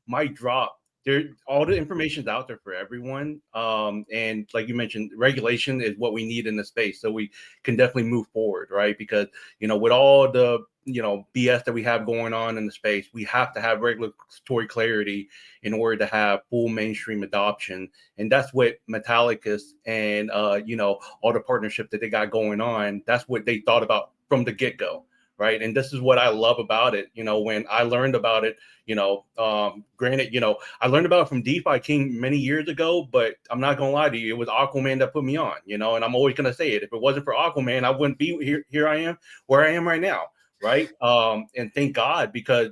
might drop. There, all the information's out there for everyone. And like you mentioned, regulation is what we need in the space, so we can definitely move forward, right? Because with all the BS that we have going on in the space, we have to have regulatory clarity in order to have full mainstream adoption. And that's what Metallicus and all the partnership that they got going on, that's what they thought about from the get-go, right? And this is what I love about it. When I learned about it, granted, I learned about it from DeFi King many years ago, but I'm not gonna lie to you, it was Aquaman that put me on, and I'm always gonna say it. If it wasn't for Aquaman, I wouldn't be here I am where I am right now, right? And thank God, because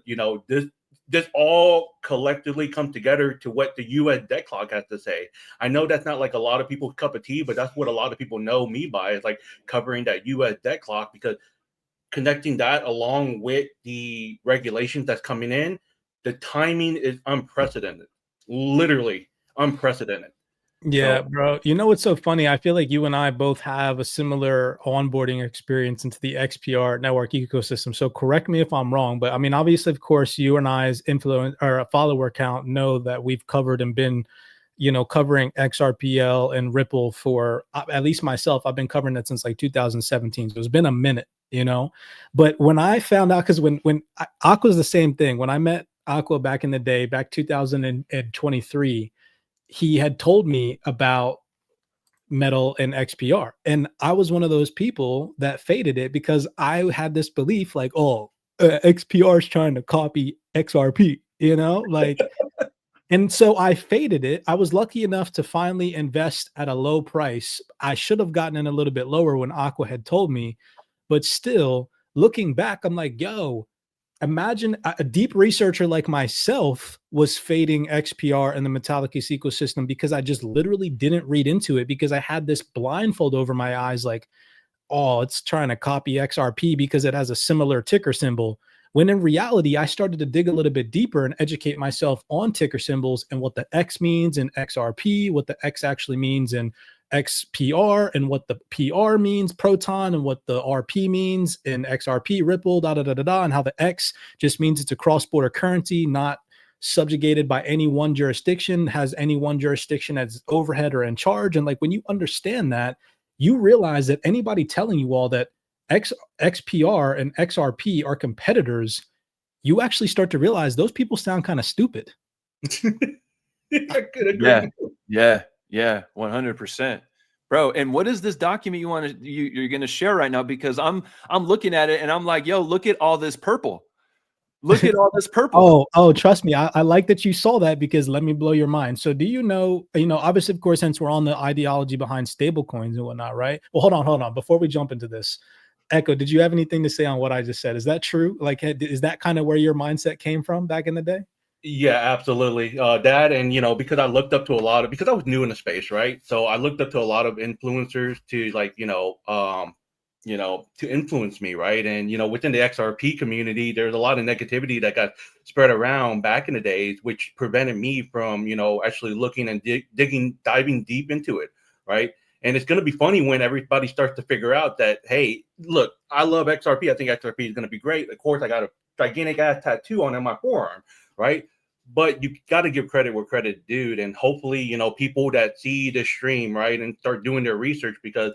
this all collectively comes together to what the U.S. debt clock has to say. I know that's not like a lot of people's cup of tea, but that's what a lot of people know me by, is like covering that U.S. debt clock, because connecting that along with the regulations that's coming in, the timing is unprecedented, literally unprecedented. Yeah, So bro. You know what's so funny? I feel like you and I both have a similar onboarding experience into the XPR network ecosystem. So correct me if I'm wrong, but I mean, obviously, of course, you and I's influence or follower count know that we've covered and been, covering XRPL and Ripple for, at least myself, I've been covering it since like 2017. So it's been a minute, But when I found out, because when Aqua's the same thing. When I met Aqua back in the day, back 2023, he had told me about metal and XPR. And I was one of those people that faded it because I had this belief like, oh, XPR is trying to copy XRP, like, and so I faded it. I was lucky enough to finally invest at a low price. I should have gotten in a little bit lower when Aqua had told me, but still looking back, I'm like, yo, imagine a deep researcher like myself was fading XPR and the Metallicus ecosystem because I just literally didn't read into it, because I had this blindfold over my eyes like, oh, it's trying to copy XRP because it has a similar ticker symbol. When in reality, I started to dig a little bit deeper and educate myself on ticker symbols and what the X means in XRP, what the X actually means in XPR, and what the PR means, Proton, and what the RP means in XRP, Ripple, and how the X just means it's a cross-border currency, not subjugated by any one jurisdiction, has any one jurisdiction as overhead or in charge. And like when you understand that, you realize that anybody telling you all that XPR and XRP are competitors, you actually start to realize those people sound kind of stupid. I could agree. Yeah, 100%. Bro, and what is this document you're going to share right now? Because I'm looking at it and I'm like, yo, look at all this purple. Look at all this purple. Oh, trust me. I like that you saw that, because let me blow your mind. So do you know, obviously, of course, since we're on the ideology behind stable coins and whatnot, right? Well, hold on. Before we jump into this, Echo, did you have anything to say on what I just said? Is that true? Like, is that kind of where your mindset came from back in the day? Yeah, absolutely. That, and because I looked up to because I was new in the space, right? So I looked up to a lot of influencers to to influence me, right? And within the XRP community, there's a lot of negativity that got spread around back in the days, which prevented me from actually looking and diving deep into it, right? And it's going to be funny when everybody starts to figure out that, hey, look, I love XRP. I think XRP is going to be great. Of course, I got a gigantic ass tattoo on my forearm, right? But you got to give credit where credit due. And hopefully, people that see the stream, right, and start doing their research, because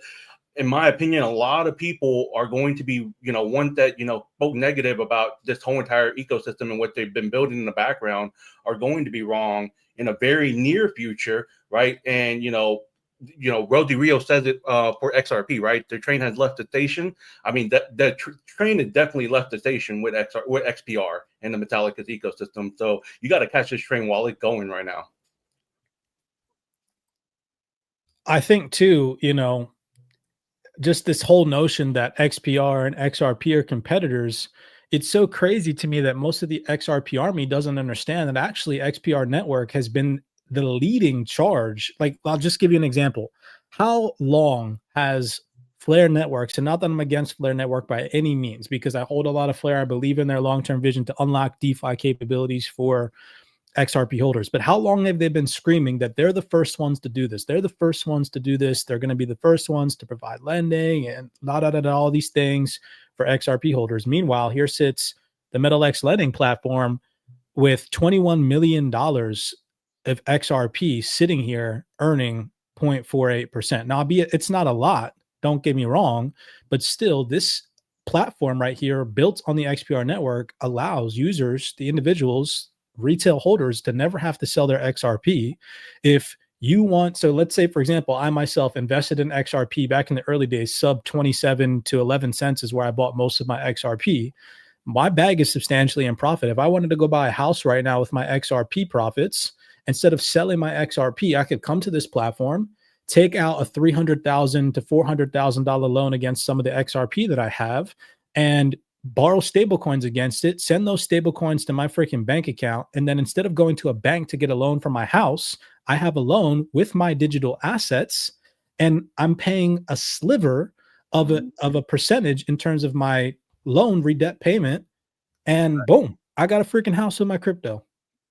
in my opinion, a lot of people are going to be, ones that, spoke negative about this whole entire ecosystem and what they've been building in the background, are going to be wrong in a very near future, right? And, Rody Rio says it for XRP, right? The train has left the station. I mean, the train has definitely left the station with XPR and the Metallicus ecosystem. So you got to catch this train while it's going right now. I think too, just this whole notion that XPR and XRP are competitors. It's so crazy to me that most of the XRP army doesn't understand that actually XPR network has been the leading charge. Like, I'll just give you an example. How long has Flare Networks, and not that I'm against Flare Network by any means, because I hold a lot of Flare. I believe in their long-term vision to unlock DeFi capabilities for XRP holders, but how long have they been screaming that they're the first ones to do this? They're the first ones to do this. They're going to be the first ones to provide lending and all these things for XRP holders. Meanwhile, here sits the MetalX lending platform with $21 million of XRP sitting here earning 0.48%. Now, albeit it's not a lot, don't get me wrong, but still, this platform right here built on the XPR network allows users, the individuals, retail holders, to never have to sell their XRP. If you want, so let's say, for example, I myself invested in XRP back in the early days, sub 27 to 11 cents is where I bought most of my XRP. My bag is substantially in profit. If I wanted to go buy a house right now with my XRP profits, instead of selling my XRP, I could come to this platform, take out a $300,000 to $400,000 loan against some of the XRP that I have, and borrow stable coins against it, send those stable coins to my freaking bank account. And then instead of going to a bank to get a loan for my house, I have a loan with my digital assets, and I'm paying a sliver of a percentage in terms of my loan redebt payment. And boom, I got a freaking house with my crypto.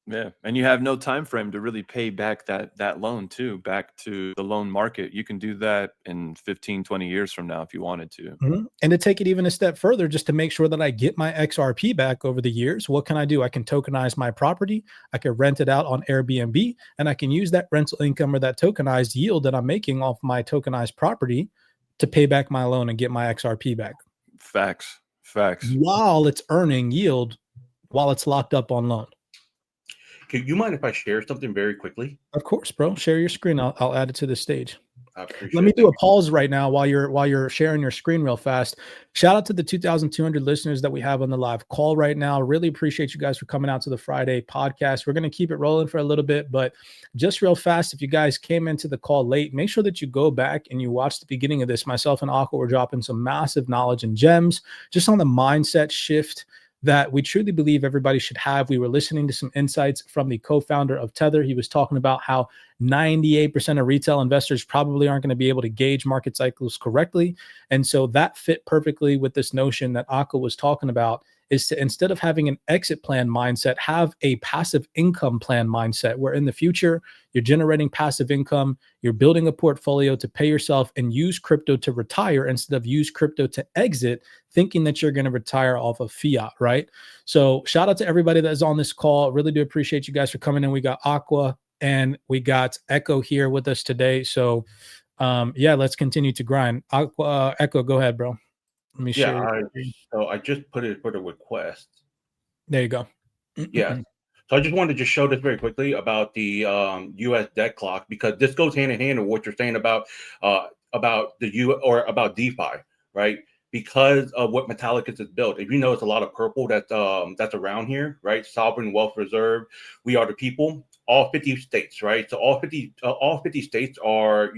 Yeah, and you have no time frame to really pay back that loan too, back to the loan market. You can do that in 15, 20 years from now if you wanted to. And to take it even a step further, just to make sure that I get my XRP back over the years, what can I do? I can tokenize my property. I can rent it out on Airbnb, and I can use that rental income or that tokenized yield that I'm making off my tokenized property to pay back my loan and get my XRP back. Facts. While it's earning yield, while it's locked up on loan. Can you mind if I share something very quickly? Of course, bro. Share your screen. I'll add it to the stage. Let me do a pause right now while you're sharing your screen real fast. Shout out to the 2,200 listeners that we have on the live call right now. Really appreciate you guys for coming out to the Friday podcast. We're going to keep it rolling for a little bit, but just real fast, if you guys came into the call late, make sure that you go back and you watch the beginning of this. Myself and Aqua were dropping some massive knowledge and gems just on the mindset shift that we truly believe everybody should have. We were listening to some insights from the co-founder of Tether. He was talking about how 98% of retail investors probably aren't going to be able to gauge market cycles correctly. And so that fit perfectly with this notion that Akka was talking about, is to, instead of having an exit plan mindset, have a passive income plan mindset, where in the future you're generating passive income, you're building a portfolio to pay yourself, and use crypto to retire instead of use crypto to exit, thinking that you're going to retire off of fiat, right? So shout out to everybody that is on this call. Really do appreciate you guys for coming in. We got Aqua and we got Echo here with us today. So yeah, let's continue to grind. Aqua, Echo, go ahead, bro. Let me share. So I just put it for the request. There you go. Yeah. So I just wanted to just show this very quickly about the U.S. debt clock, because this goes hand in hand with what you're saying about about DeFi, right? Because of what Metallicus has built. If you notice a lot of purple that's around here, right? Sovereign Wealth Reserve, We Are the People, all 50 states, right? So all 50 states are,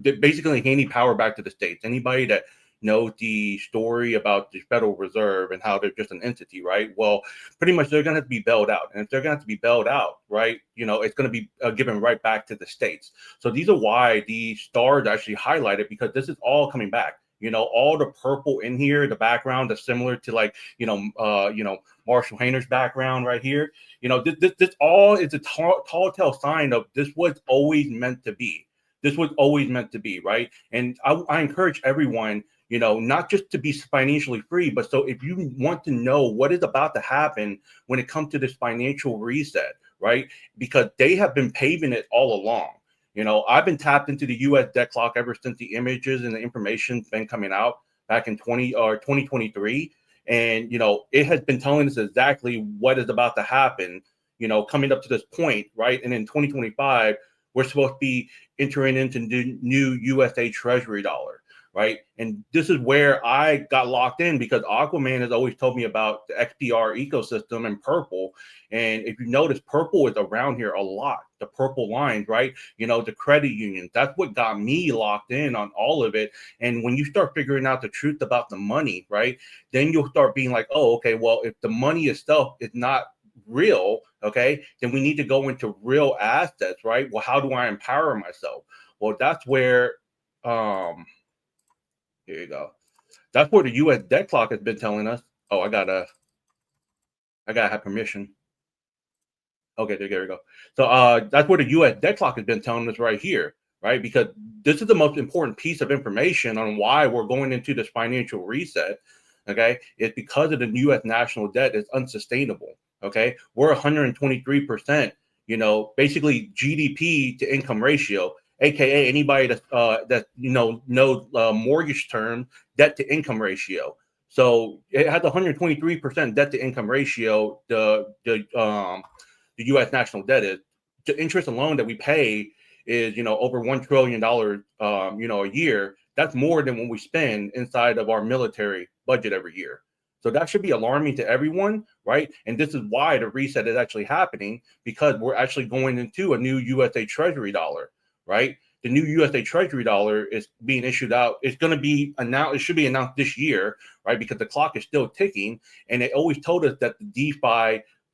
basically handing power back to the states. Anybody that know the story about the Federal Reserve and how they're just an entity, right? Well, pretty much they're going to have to be bailed out. And if they're going to have to be bailed out, right, it's going to be given right back to the states. So these are why the stars actually highlighted, because this is all coming back. All the purple in here, the background that's similar to Marshall Hayner's background right here. This all is a tall tale sign of this was always meant to be. This was always meant to be, right? And I encourage everyone, not just to be financially free, but so if you want to know what is about to happen when it comes to this financial reset, right? Because they have been paving it all along. I've been tapped into the U.S. debt clock ever since the images and the information's been coming out back in 2023. And, it has been telling us exactly what is about to happen, coming up to this point, right? And in 2025, we're supposed to be entering into the new USA Treasury dollar, right? And this is where I got locked in, because Aquaman has always told me about the XPR ecosystem and purple. And if you notice, purple is around here a lot. The purple lines, right? The credit unions. That's what got me locked in on all of it. And when you start figuring out the truth about the money, right, then you'll start being like, oh, okay, well, if the money itself is not real, okay, then we need to go into real assets, right? Well, how do I empower myself? Well, that's where here you go. That's where the U.S. debt clock has been telling us. Oh, I gotta have permission. Okay, there we go. So that's where the U.S. debt clock has been telling us right here, right? Because this is the most important piece of information on why we're going into this financial reset. Okay, it's because of the U.S. national debt is unsustainable. Okay, we're 123%. You know, basically GDP to income ratio, aka anybody that knows mortgage term debt to income ratio. So it has 123% debt to income ratio. The U.S. national debt is, the interest alone that we pay is over $1 trillion a year. That's more than what we spend inside of our military budget every year. So that should be alarming to everyone, right? And this is why the reset is actually happening, because we're actually going into a new USA Treasury dollar, right? The new USA Treasury dollar is being issued out. It's going to be announced. It should be announced this year, right? Because the clock is still ticking. And they always told us that the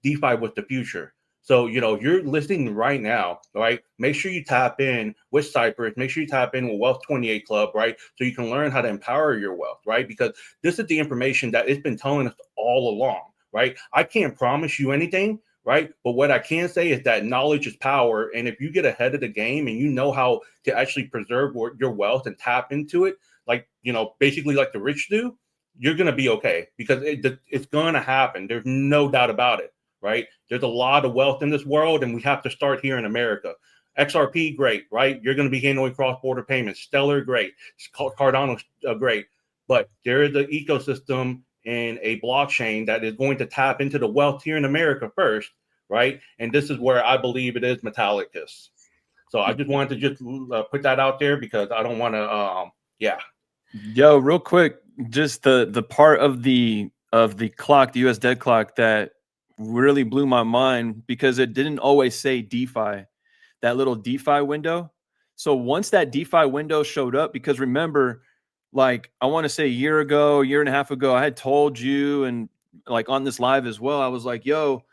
DeFi was the future. So, you're listening right now, right? Make sure you tap in with CYPRX. Make sure you tap in with Wealth 28 Club, right? So you can learn how to empower your wealth, right? Because this is the information that it's been telling us all along, right? I can't promise you anything, right? But what I can say is that knowledge is power. And if you get ahead of the game and you know how to actually preserve your wealth and tap into it, like, basically like the rich do, you're going to be okay, because it's going to happen. There's no doubt about it. Right? There's a lot of wealth in this world, and we have to start here in America. XRP, great, right? You're going to be handling cross-border payments. Stellar, great. Cardano, great. But there is an ecosystem and a blockchain that is going to tap into the wealth here in America first, right? And this is where I believe it is Metallicus. So I just wanted to just put that out there, because I don't want to, yeah. Yo, real quick, just the part of the clock, the US dead clock, that really blew my mind, because it didn't always say DeFi, that little DeFi window. So once that DeFi window showed up, because remember, like, I want to say a year and a half ago, I had told you, and like on this live as well, I was like, yo,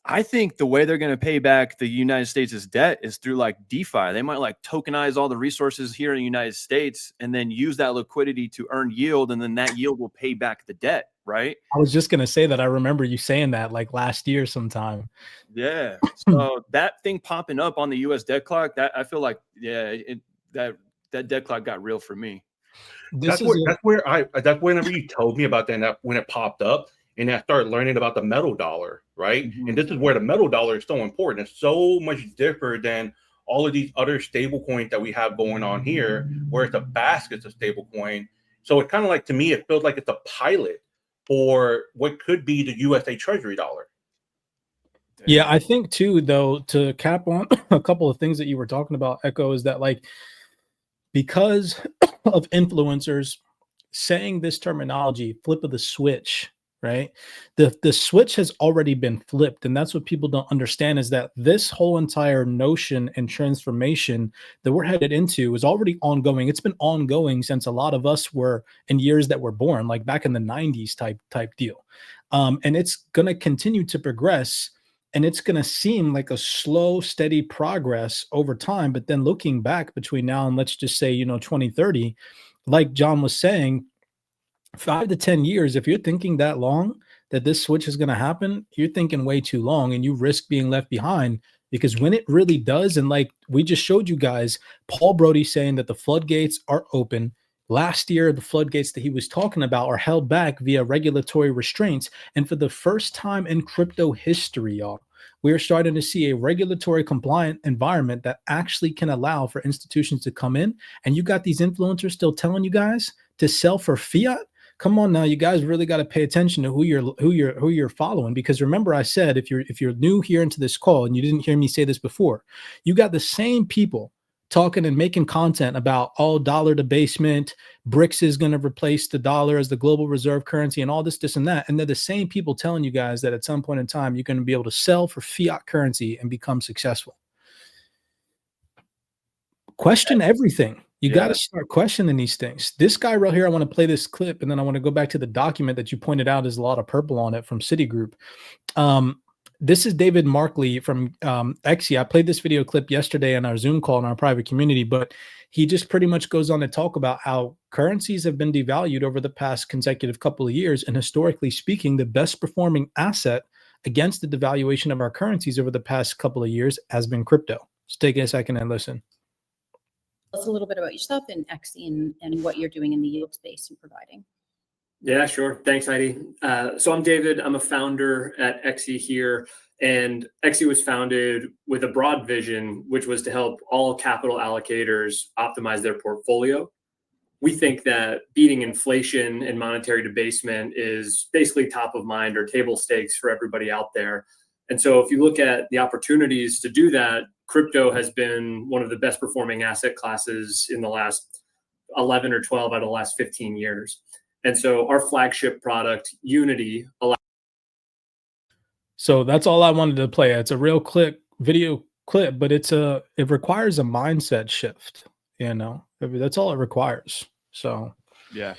I think the way they're going to pay back the United States' debt is through like DeFi. They might like tokenize all the resources here in the United States and then use that liquidity to earn yield. And then that yield will pay back the debt, right? I was just going to say that. I remember you saying that like last year sometime. Yeah. So that thing popping up on the US debt clock, that I feel like, yeah, that debt clock got real for me. That's whenever you told me about that, when it popped up, and I started learning about the metal dollar, right? Mm-hmm. And this is where the metal dollar is so important. It's so much different than all of these other stable coins that we have going on here, where it's a basket of stable coin. So it kind of like, to me, it feels like it's a pilot for what could be the USA Treasury dollar. Yeah, I think too, though, to cap on a couple of things that you were talking about, Echo, is that like, because of influencers saying this terminology, flip of the switch, right? The switch has already been flipped. And that's what people don't understand, is that this whole entire notion and transformation that we're headed into is already ongoing. It's been ongoing since a lot of us were in years that were born, like back in the 90s type deal. And it's going to continue to progress. And it's going to seem like a slow, steady progress over time. But then looking back between now and let's just say, 2030, like John was saying, 5 to 10 years, if you're thinking that long that this switch is going to happen, you're thinking way too long, and you risk being left behind, because when it really does, and like we just showed you guys, Paul Brody saying that the floodgates are open. Last year, the floodgates that he was talking about are held back via regulatory restraints. And for the first time in crypto history, y'all, we're starting to see a regulatory compliant environment that actually can allow for institutions to come in. And you got these influencers still telling you guys to sell for fiat. Come on now, you guys really got to pay attention to who you're following, because remember I said, if you're new here into this call and you didn't hear me say this before, you got the same people talking and making content about dollar debasement, BRICS is going to replace the dollar as the global reserve currency, and all this and that. And they're the same people telling you guys that at some point in time, you're going to be able to sell for fiat currency and become successful. Question everything. You got to start questioning these things. This guy right here, I want to play this clip, and then I want to go back to the document that you pointed out. There's a lot of purple on it from Citigroup. This is David Markley from Exia. I played this video clip yesterday on our Zoom call in our private community, but he just pretty much goes on to talk about how currencies have been devalued over the past consecutive couple of years. And historically speaking, the best performing asset against the devaluation of our currencies over the past couple of years has been crypto. Just take a second and listen. Tell us a little bit about yourself and Exi and what you're doing in the yield space and providing. Yeah, sure. Thanks, Heidi. So I'm David. I'm a founder at XE here. And XE was founded with a broad vision, which was to help all capital allocators optimize their portfolio. We think that beating inflation and monetary debasement is basically top of mind or table stakes for everybody out there. And so if you look at the opportunities to do that, crypto has been one of the best performing asset classes in the last 11 or 12 out of the last 15 years. And so our flagship product, Unity, allows. So that's all I wanted to play. It's a real video clip, but it requires a mindset shift. You know, that's all it requires. So yeah.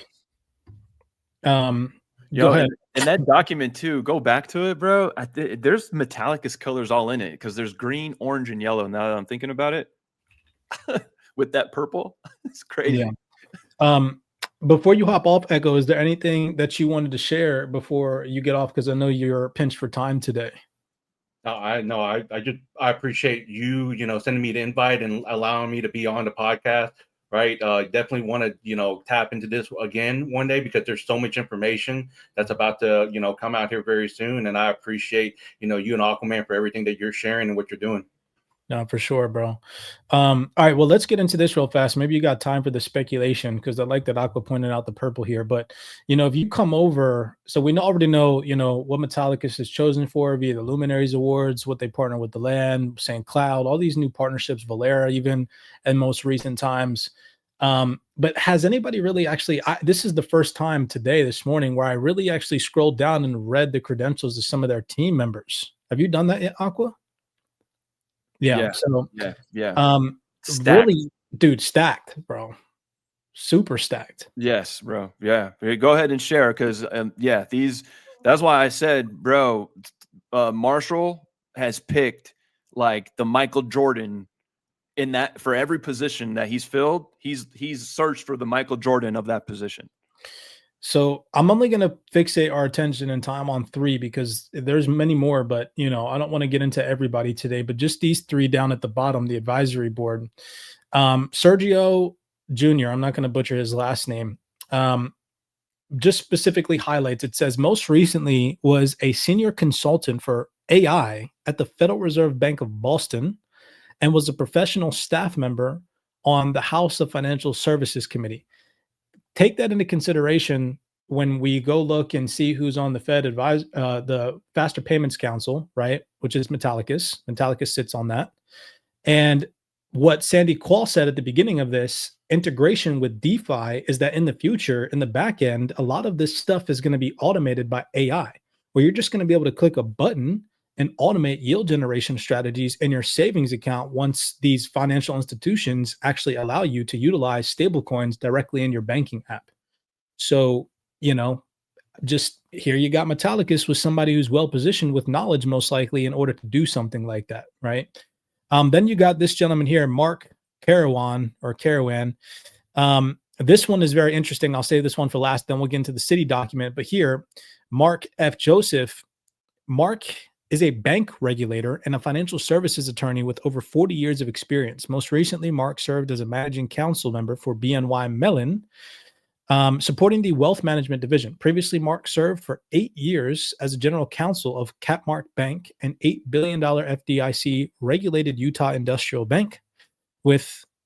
Go ahead. And that document too, go back to it, bro. There's Metallicus colors all in it because there's green, orange, and yellow. Now that I'm thinking about it, with that purple, it's crazy. Yeah. Before you hop off, Echo, is there anything that you wanted to share before you get off? Because I know you're pinched for time today. I appreciate you, sending me the invite and allowing me to be on the podcast. Right. Definitely want to, tap into this again one day because there's so much information that's about to, come out here very soon. And I appreciate, you and Aquaman for everything that you're sharing and what you're doing. No, for sure, bro. All right, well, let's get into this real fast. Maybe you got time for the speculation because I like that Aqua pointed out the purple here. But, if you come over, so we already know, what Metallicus is chosen for via the Luminaries Awards, what they partner with the Land, St. Cloud, all these new partnerships, Valera even, in most recent times. But has anybody really actually, this is the first time this morning, where I really actually scrolled down and read the credentials of some of their team members. Have you done that yet, Aqua? Yeah. So Stacked. really, dude, stacked, bro. Super stacked. Yes, bro. Yeah. Go ahead and share because that's why I said, bro, Marshall has picked like the Michael Jordan in that for every position that he's filled, he's searched for the Michael Jordan of that position. So I'm only going to fixate our attention and time on 3 because there's many more, but I don't want to get into everybody today, but just these 3 down at the bottom, the advisory board. Sergio Jr., I'm not going to butcher his last name. Just specifically highlights, it says most recently was a senior consultant for AI at the Federal Reserve Bank of Boston and was a professional staff member on the House of Financial Services Committee. Take that into consideration when we go look and see who's on the Fed the Faster Payments Council, right? Which is Metallicus. Metallicus sits on that. And what Sandy Qual said at the beginning of this integration with DeFi is that in the future, in the back end, a lot of this stuff is going to be automated by AI, where you're just going to be able to click a button and automate yield generation strategies in your savings account once these financial institutions actually allow you to utilize stablecoins directly in your banking app. So, just here you got Metallicus with somebody who's well positioned with knowledge, most likely, in order to do something like that, right? Then you got this gentleman here, Mark Carawan. This one is very interesting. I'll save this one for last, then we'll get into the city document. But here, Mark F. Joseph. Mark is a bank regulator and a financial services attorney with over 40 years of experience. Most recently, Mark served as a managing council member for BNY Mellon, supporting the wealth management division. Previously, Mark served for 8 years as a general counsel of Capmark Bank, an $8 billion FDIC regulated Utah industrial bank.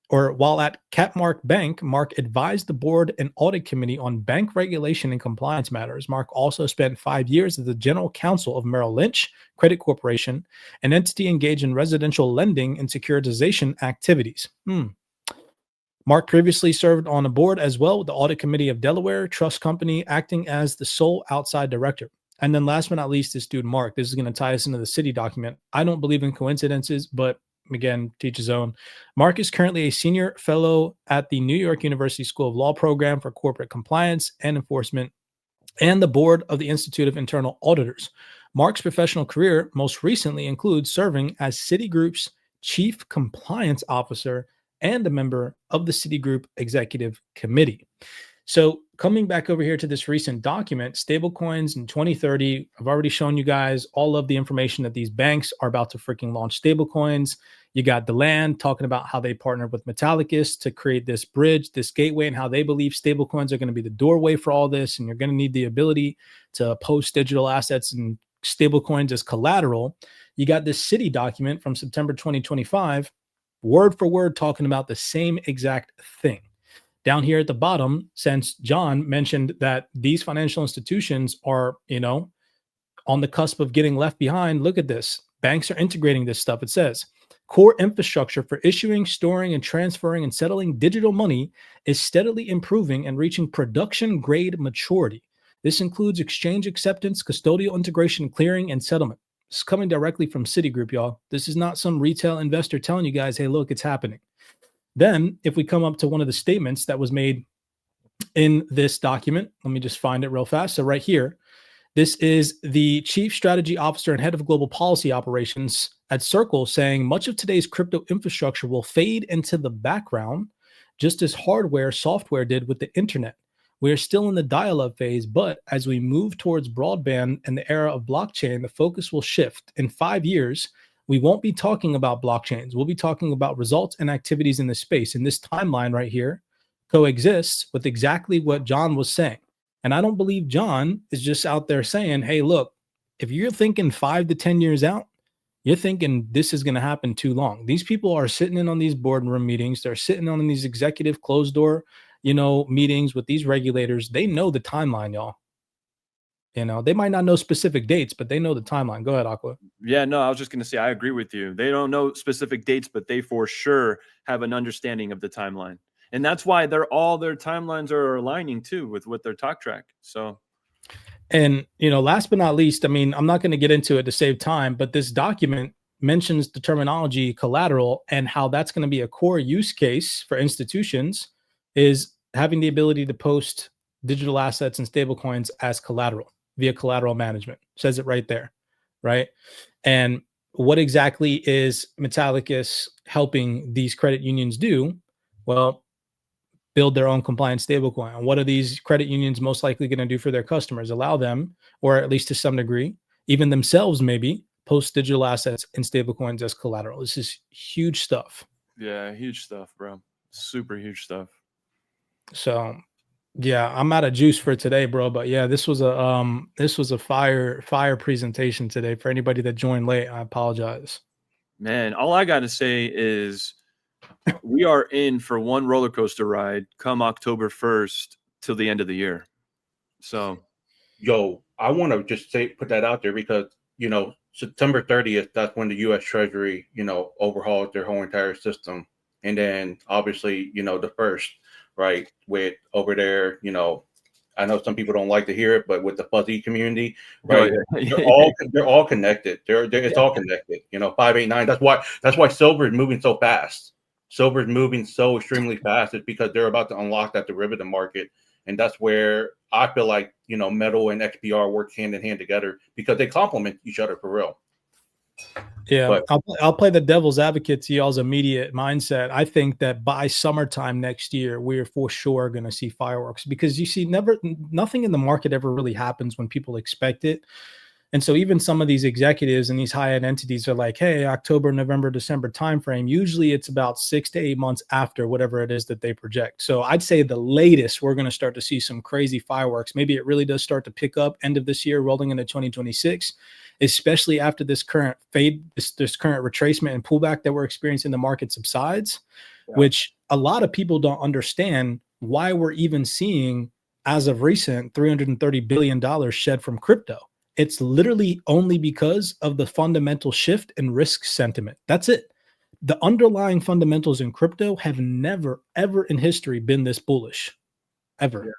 While at Capmark Bank, Mark advised the board and audit committee on bank regulation and compliance matters. Mark also spent 5 years as the general counsel of Merrill Lynch Credit Corporation, an entity engaged in residential lending and securitization activities. Mark previously served on a board as well with the audit committee of Delaware Trust Company, acting as the sole outside director. And then last but not least, this dude, Mark. This is going to tie us into the city document. I don't believe in coincidences, but again, teach his own. Mark is currently a senior fellow at the New York University School of Law program for corporate compliance and enforcement and the board of the Institute of Internal Auditors. Mark's professional career most recently includes serving as Citigroup's chief compliance officer and a member of the Citigroup Executive Committee. So coming back over here to this recent document, stablecoins in 2030, I've already shown you guys all of the information that these banks are about to freaking launch stablecoins. You got Deland talking about how they partnered with Metallicus to create this bridge, this gateway, and how they believe stablecoins are going to be the doorway for all this. And you're going to need the ability to post digital assets and stablecoins as collateral. You got this city document from September 2025, word for word talking about the same exact thing. Down here at the bottom, since John mentioned that these financial institutions are, on the cusp of getting left behind, look at this. Banks are integrating this stuff. It says, core infrastructure for issuing, storing, and transferring and settling digital money is steadily improving and reaching production-grade maturity. This includes exchange acceptance, custodial integration, clearing, and settlement. This is coming directly from Citigroup, y'all. This is not some retail investor telling you guys, hey, look, it's happening. Then, if we come up to one of the statements that was made in this document, let me just find it real fast. So right here, this is the Chief Strategy Officer and Head of Global Policy Operations at Circle saying much of today's crypto infrastructure will fade into the background, just as hardware, software did with the internet. We are still in the dial-up phase, but as we move towards broadband and the era of blockchain, the focus will shift. In 5 years, we won't be talking about blockchains. We'll be talking about results and activities in the space. And this timeline right here coexists with exactly what John was saying. And I don't believe John is just out there saying, hey, look, if you're thinking 5 to 10 years out, you're thinking this is going to happen too long. These people are sitting in on these boardroom meetings. They're sitting on these executive closed door, meetings with these regulators. They know the timeline, y'all. They might not know specific dates, but they know the timeline. Go ahead, Aqua. Yeah, no, I was just going to say, I agree with you. They don't know specific dates, but they for sure have an understanding of the timeline. And that's why all their timelines are aligning too with their talk track. So, and last but not least, I'm not going to get into it to save time, but this document mentions the terminology collateral and how that's going to be a core use case for institutions is having the ability to post digital assets and stablecoins as collateral via collateral management. Says it right there, right? And what exactly is Metallicus helping these credit unions do? Well, build their own compliant stablecoin. And what are these credit unions most likely going to do for their customers? Allow them, or at least to some degree, even themselves maybe, post digital assets and stablecoins as collateral. This is huge stuff. Yeah, huge stuff, bro. Super huge stuff. So, yeah, I'm out of juice for today, bro. But yeah, this was a fire presentation today. For anybody that joined late, I apologize. Man, all I got to say is we are in for one roller coaster ride come October 1st till the end of the year. So, I want to just put that out there because, September 30th, that's when the U.S. Treasury, overhauled their whole entire system. And then obviously, the first, right, with over there, I know some people don't like to hear it, but with the fuzzy community, right? Oh, yeah. They're all connected. It's all connected. 589. That's why silver is moving so fast. Silver is moving so extremely fast. It's because they're about to unlock that derivative market, and that's where I feel like metal and XPR work hand in hand together because they complement each other for real. Yeah, but I'll play the devil's advocate to y'all's immediate mindset. I think that by summertime next year, we're for sure going to see fireworks because you see, nothing in the market ever really happens when people expect it. And so even some of these executives and these high-end entities are like, hey, October, November, December timeframe. Usually it's about 6 to 8 months after whatever it is that they project. So I'd say the latest we're going to start to see some crazy fireworks. Maybe it really does start to pick up end of this year, rolling into 2026, especially after this current fade, this current retracement and pullback that we're experiencing in the market subsides, which a lot of people don't understand why we're even seeing, as of recent, $330 billion shed from crypto. It's literally only because of the fundamental shift in risk sentiment. That's it. The underlying fundamentals in crypto have never, ever in history been this bullish, ever. Yeah.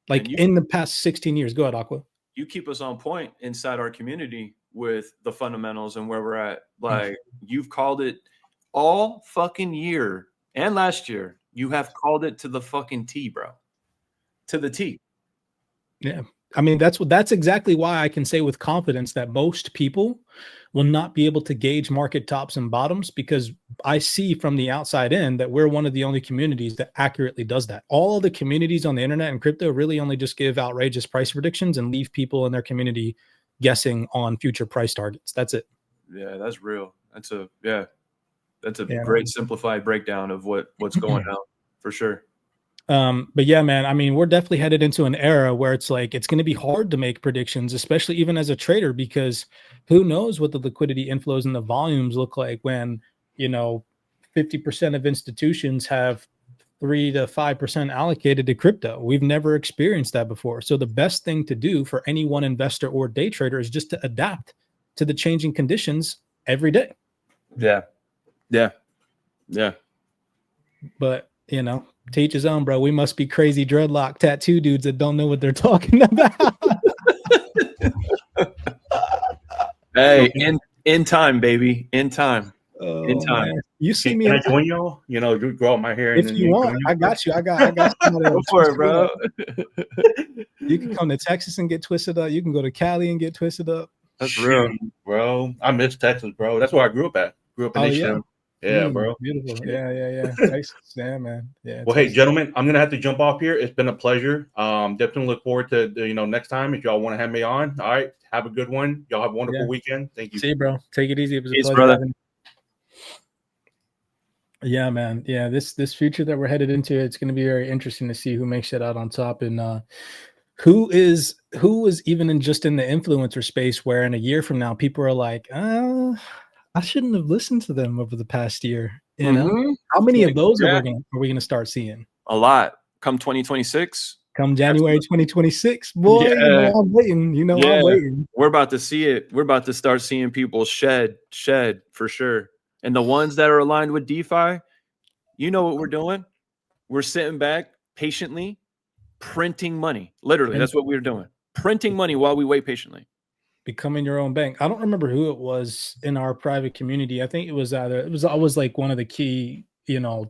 Like in the past 16 years. Go ahead, Aqua. You keep us on point inside our community with the fundamentals and where we're at. Like you've called it all fucking year and last year. You have called it to the fucking T, bro. To the T. Yeah. I mean, that's exactly why I can say with confidence that most people will not be able to gauge market tops and bottoms, because I see from the outside in that we're one of the only communities that accurately does that. All of the communities on the internet and crypto really only just give outrageous price predictions and leave people in their community guessing on future price targets. That's it. Yeah, that's real. That's a great simplified breakdown of what's going on for sure. But yeah, man, I mean, we're definitely headed into an era where it's like it's going to be hard to make predictions, especially even as a trader, because who knows what the liquidity inflows and the volumes look like when, 50% of institutions have 3 to 5% allocated to crypto. We've never experienced that before. So the best thing to do for any one investor or day trader is just to adapt to the changing conditions every day. Yeah. But, to each his own, bro. We must be crazy dreadlock tattoo dudes that don't know what they're talking about. Hey, in time, baby. In time. Oh, in time. Man. You see me. Can I join y'all? Grow out my hair. If you want, I got you. I got somebody Go for it, bro. You can come to Texas and get twisted up. You can go to Cali and get twisted up. That's real, bro. I miss Texas, bro. That's where I grew up at. Grew up in H-Town. Yeah, bro. Beautiful. Yeah. Texas. Yeah, man. Yeah. Well, hey, gentlemen, I'm gonna have to jump off here. It's been a pleasure. Definitely look forward to next time if y'all want to have me on. All right, have a good one. Y'all have a wonderful weekend. Thank you. See you, bro. Take it easy. It was a pleasure, brother. Yeah, man. Yeah, this future that we're headed into, it's going to be very interesting to see who makes it out on top and who is even in the influencer space where in a year from now people are like, I shouldn't have listened to them over the past year. How many of those are we gonna start seeing? A lot. Come 2026. Come January 2026, boy. I'm waiting. I'm waiting. We're about to see it. We're about to start seeing people shed for sure. And the ones that are aligned with DeFi, you know what we're doing? We're sitting back patiently, printing money. Literally, that's what we're doing. Printing money while we wait patiently. Becoming your own bank. I don't remember who it was in our private community. I think it was always like one of the key,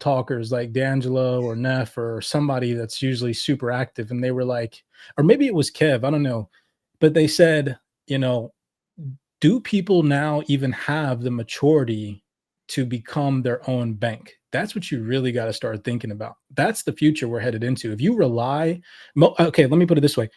talkers like D'Angelo or Neff or somebody that's usually super active. And they were like, or maybe it was Kev, I don't know. But they said, do people now even have the maturity to become their own bank? That's what you really got to start thinking about. That's the future we're headed into. If you rely, okay, let me put it this way.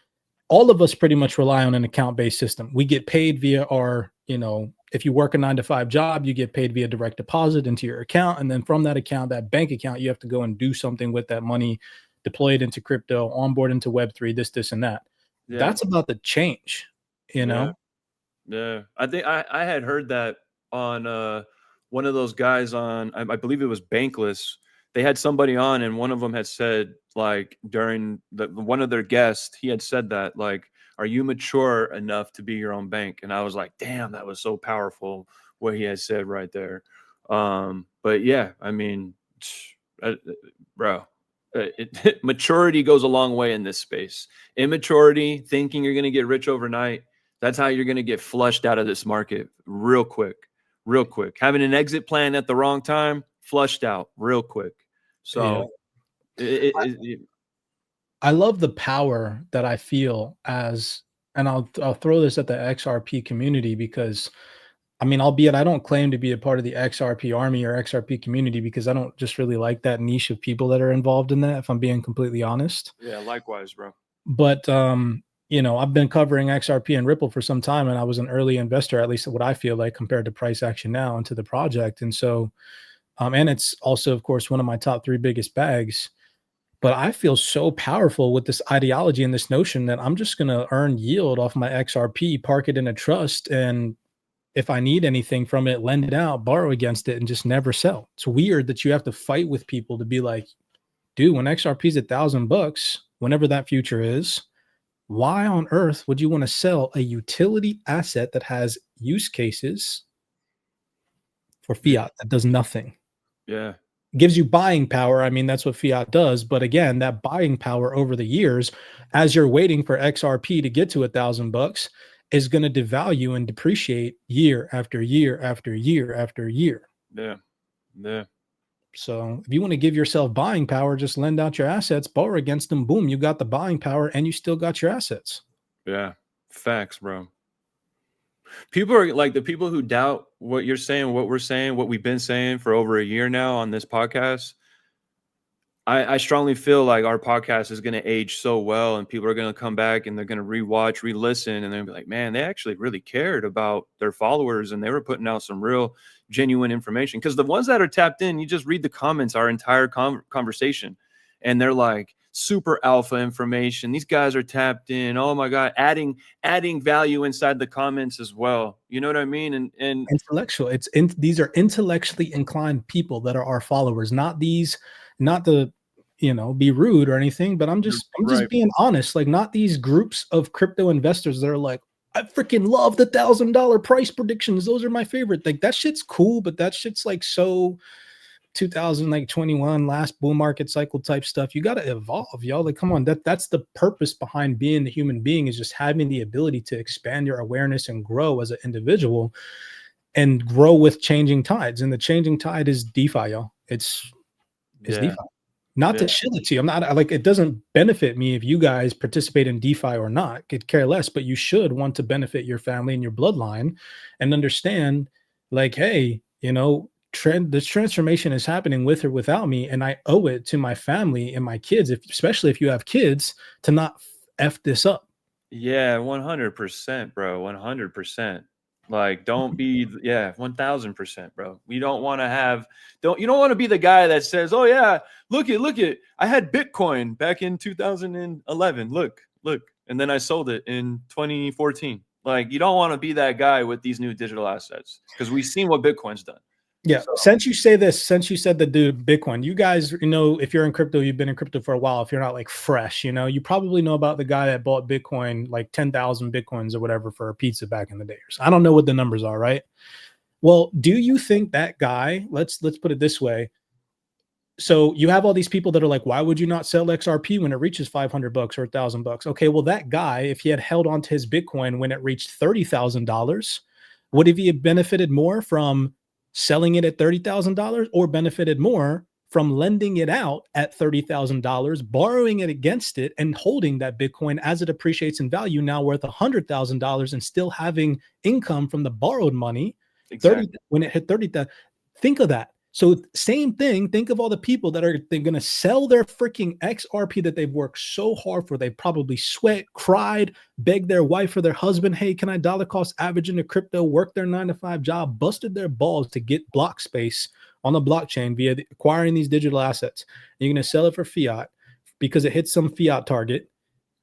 All of us pretty much rely on an account-based system. We get paid via our, if you work a 9-to-5 job, you get paid via direct deposit into your account. And then from that account, that bank account, you have to go and do something with that money, deploy it into crypto, onboard into Web3, this, and that. Yeah. That's about to change, Yeah. I think I had heard that on one of those guys on, I believe it was Bankless. They had somebody on and one of them had said, like, during one of their guests, he had said that, like, are you mature enough to be your own bank? And I was like, damn, that was so powerful what he had said right there. But yeah, I mean, bro, maturity goes a long way in this space. Immaturity, thinking you're going to get rich overnight, that's how you're going to get flushed out of this market real quick. Having an exit plan at the wrong time, flushed out real quick. So I love the power that I feel and I'll throw this at the XRP community because, I mean, albeit I don't claim to be a part of the XRP army or XRP community because I don't just really like that niche of people that are involved in that, if I'm being completely honest. Yeah, likewise, bro. But, I've been covering XRP and Ripple for some time, and I was an early investor, at least what I feel like, compared to price action now into the project. And so, and it's also, of course, one of my top 3 biggest bags. But I feel so powerful with this ideology and this notion that I'm just going to earn yield off my XRP, park it in a trust, and if I need anything from it, lend it out, borrow against it, and just never sell. It's weird that you have to fight with people to be like, dude, when XRP is $1,000, whenever that future is, why on earth would you want to sell a utility asset that has use cases for fiat that does nothing? Yeah. Gives you buying power. I mean, that's what fiat does. But again, that buying power over the years, as you're waiting for XRP to get to $1,000, is going to devalue and depreciate year after year after year after year. Yeah. So if you want to give yourself buying power, just lend out your assets, borrow against them. Boom, you got the buying power and you still got your assets. Yeah. Facts, bro. People are like, the people who doubt what you're saying, what we're saying, what we've been saying for over a year now on this podcast. I strongly feel like our podcast is going to age so well, and people are going to come back and they're going to rewatch, re-listen, and they'll be like, man, they actually really cared about their followers, and they were putting out some real genuine information. Because the ones that are tapped in, you just read the comments, our entire conversation, and they're like, super alpha information. These guys are tapped in. Oh my God, adding value inside the comments as well. You know what I mean? And intellectual. These are intellectually inclined people that are our followers, not the be rude or anything, but I'm just being honest. Like, not these groups of crypto investors that are like, I freaking love the $1,000 price predictions. Those are my favorite. Like, that shit's cool, but that shit's like so 2021 last bull market cycle type stuff. You got to evolve, y'all. Like, come on, that's the purpose behind being the human being, is just having the ability to expand your awareness and grow as an individual and grow with changing tides. And the changing tide is DeFi, y'all. It's DeFi. Not to shill it to you. I'm not like, it doesn't benefit me if you guys participate in DeFi or not. Could care less, but you should want to benefit your family and your bloodline and understand, like, hey, this transformation is happening with or without me, and I owe it to my family and my kids, especially if you have kids, to not F this up. Yeah, 100%, bro. 100%. Like, don't be 1000%, bro. We don't want to you don't want to be the guy that says, oh yeah, look it, I had Bitcoin back in 2011. Look, and then I sold it in 2014. Like, you don't want to be that guy with these new digital assets, because we've seen what Bitcoin's done. Yeah. So, since you said the dude Bitcoin, you guys, if you're in crypto, you've been in crypto for a while. If you're not like fresh, you probably know about the guy that bought Bitcoin, like 10,000 Bitcoins or whatever for a pizza back in the day. I don't know what the numbers are, right? Well, do you think that guy, let's put it this way. So you have all these people that are like, why would you not sell XRP when it reaches $500 or $1,000? Okay, well, that guy, if he had held on to his Bitcoin when it reached $30,000, would he have benefited more from selling it at $30,000, or benefited more from lending it out at $30,000, borrowing it against it, and holding that Bitcoin as it appreciates in value, now worth $100,000, and still having income from the borrowed money? Exactly. When it hit 30,000, think of that. So same thing. Think of all the people that they're going to sell their freaking XRP that they've worked so hard for. They probably sweat, cried, begged their wife or their husband, hey, can I dollar cost average into crypto, work their 9-to-5 job, busted their balls to get block space on the blockchain via acquiring these digital assets. And you're going to sell it for fiat because it hits some fiat target.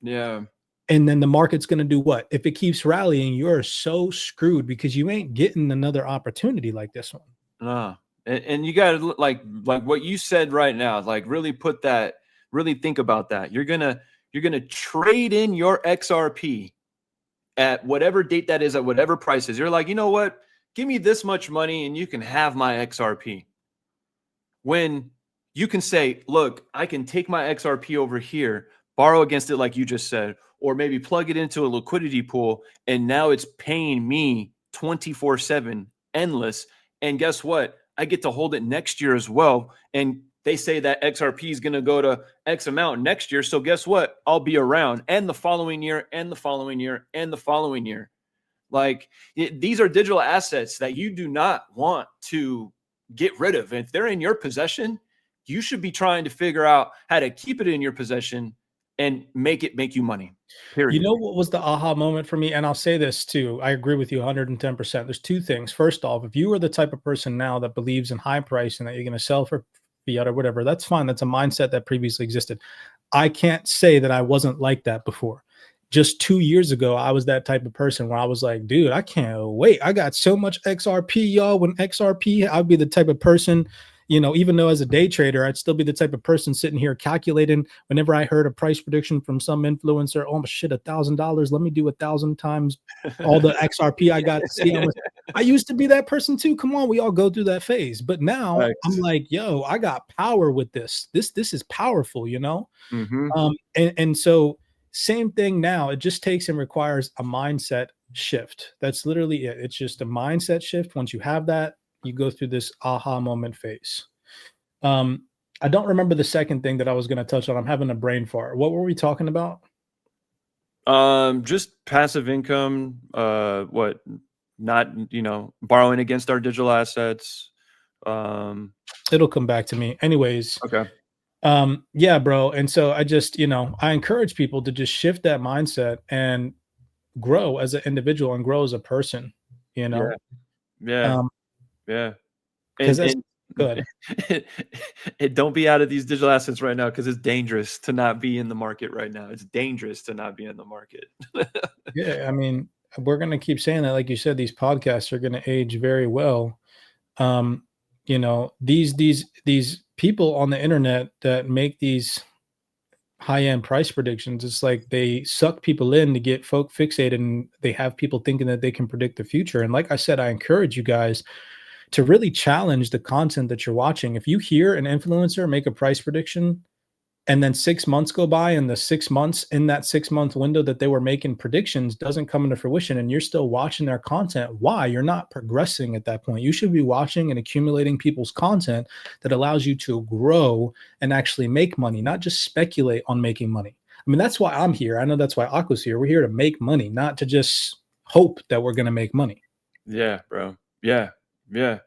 Yeah. And then the market's going to do what? If it keeps rallying, you're so screwed, because you ain't getting another opportunity like this one. No. And you got to like what you said right now, like really think about that. You're going to trade in your XRP at whatever date that is, at whatever prices. You're like, you know what? Give me this much money and you can have my XRP. When you can say, look, I can take my XRP over here, borrow against it like you just said, or maybe plug it into a liquidity pool, and now it's paying me 24/7, endless. And guess what? I get to hold it next year as well. And they say that XRP is going to go to X amount next year. So guess what? I'll be around, and the following year, and the following year, and the following year. Like, these are digital assets that you do not want to get rid of. And if they're in your possession, you should be trying to figure out how to keep it in your possession and make you money. Period. You know what was the aha moment for me? And I'll say this too. I agree with you 110%. There's two things. First off, if you are the type of person now that believes in high price and that you're going to sell for fiat or whatever, that's fine. That's a mindset that previously existed. I can't say that I wasn't like that before. Just 2 years ago, I was that type of person where I was like, dude, I can't wait. I got so much XRP, y'all. When XRP, I'd be the type of person, even though as a day trader, I'd still be the type of person sitting here calculating whenever I heard a price prediction from some influencer. Oh shit, $1,000. Let me do 1,000 times all the XRP I got to see. I used to be that person too. Come on, we all go through that phase. But now I'm like, yo, I got power with this. This is powerful, Mm-hmm. And so same thing now. It just takes and requires a mindset shift. That's literally it. It's just a mindset shift. Once you have that, you go through this aha moment phase. I don't remember the second thing that I was going to touch on. I'm having a brain fart. What were we talking about? Just passive income. Not, borrowing against our digital assets. It'll come back to me. Anyways. Okay. Yeah, bro. And so I just, I encourage people to just shift that mindset and grow as an individual and grow as a person, you know? Yeah. Yeah. Um, Yeah. because And that's good. and don't be out of these digital assets right now, because it's dangerous to not be in the market right now. It's dangerous to not be in the market. Yeah, I mean, we're gonna keep saying that. Like you said, these podcasts are gonna age very well. Um, these people on the internet that make these high-end price predictions, it's like they suck people in to get folk fixated, and they have people thinking that they can predict the future. And like I said, I encourage you guys to really challenge the content that you're watching. If you hear an influencer make a price prediction and then 6 months go by, and the 6 months in that 6 month window that they were making predictions doesn't come into fruition, and you're still watching their content, why? You're not progressing at that point. You should be watching and accumulating people's content that allows you to grow and actually make money, not just speculate on making money. I mean, that's why I'm here. I know that's why Aqua's here. We're here to make money, not to just hope that we're going to make money. Yeah, bro. Yeah. Yeah.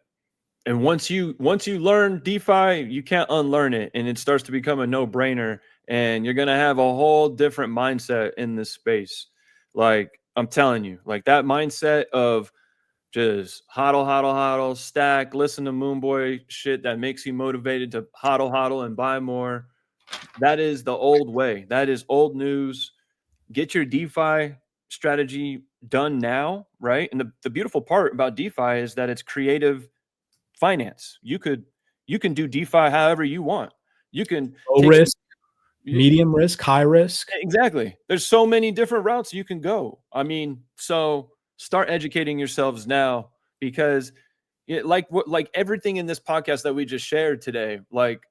And once you learn DeFi, you can't unlearn it, and it starts to become a no-brainer, and you're gonna have a whole different mindset in this space. Like, I'm telling you, like that mindset of just hodl, stack, listen to Moonboy shit that makes you motivated to hodl and buy more. That is the old way. That is old news. Get your DeFi strategy done now, right? And the beautiful part about DeFi is that it's creative finance. You can do DeFi however you want. You can Low risk, medium risk, high risk. Exactly. There's so many different routes you can go. I mean, so start educating yourselves now, because like everything in this podcast that we just shared today, like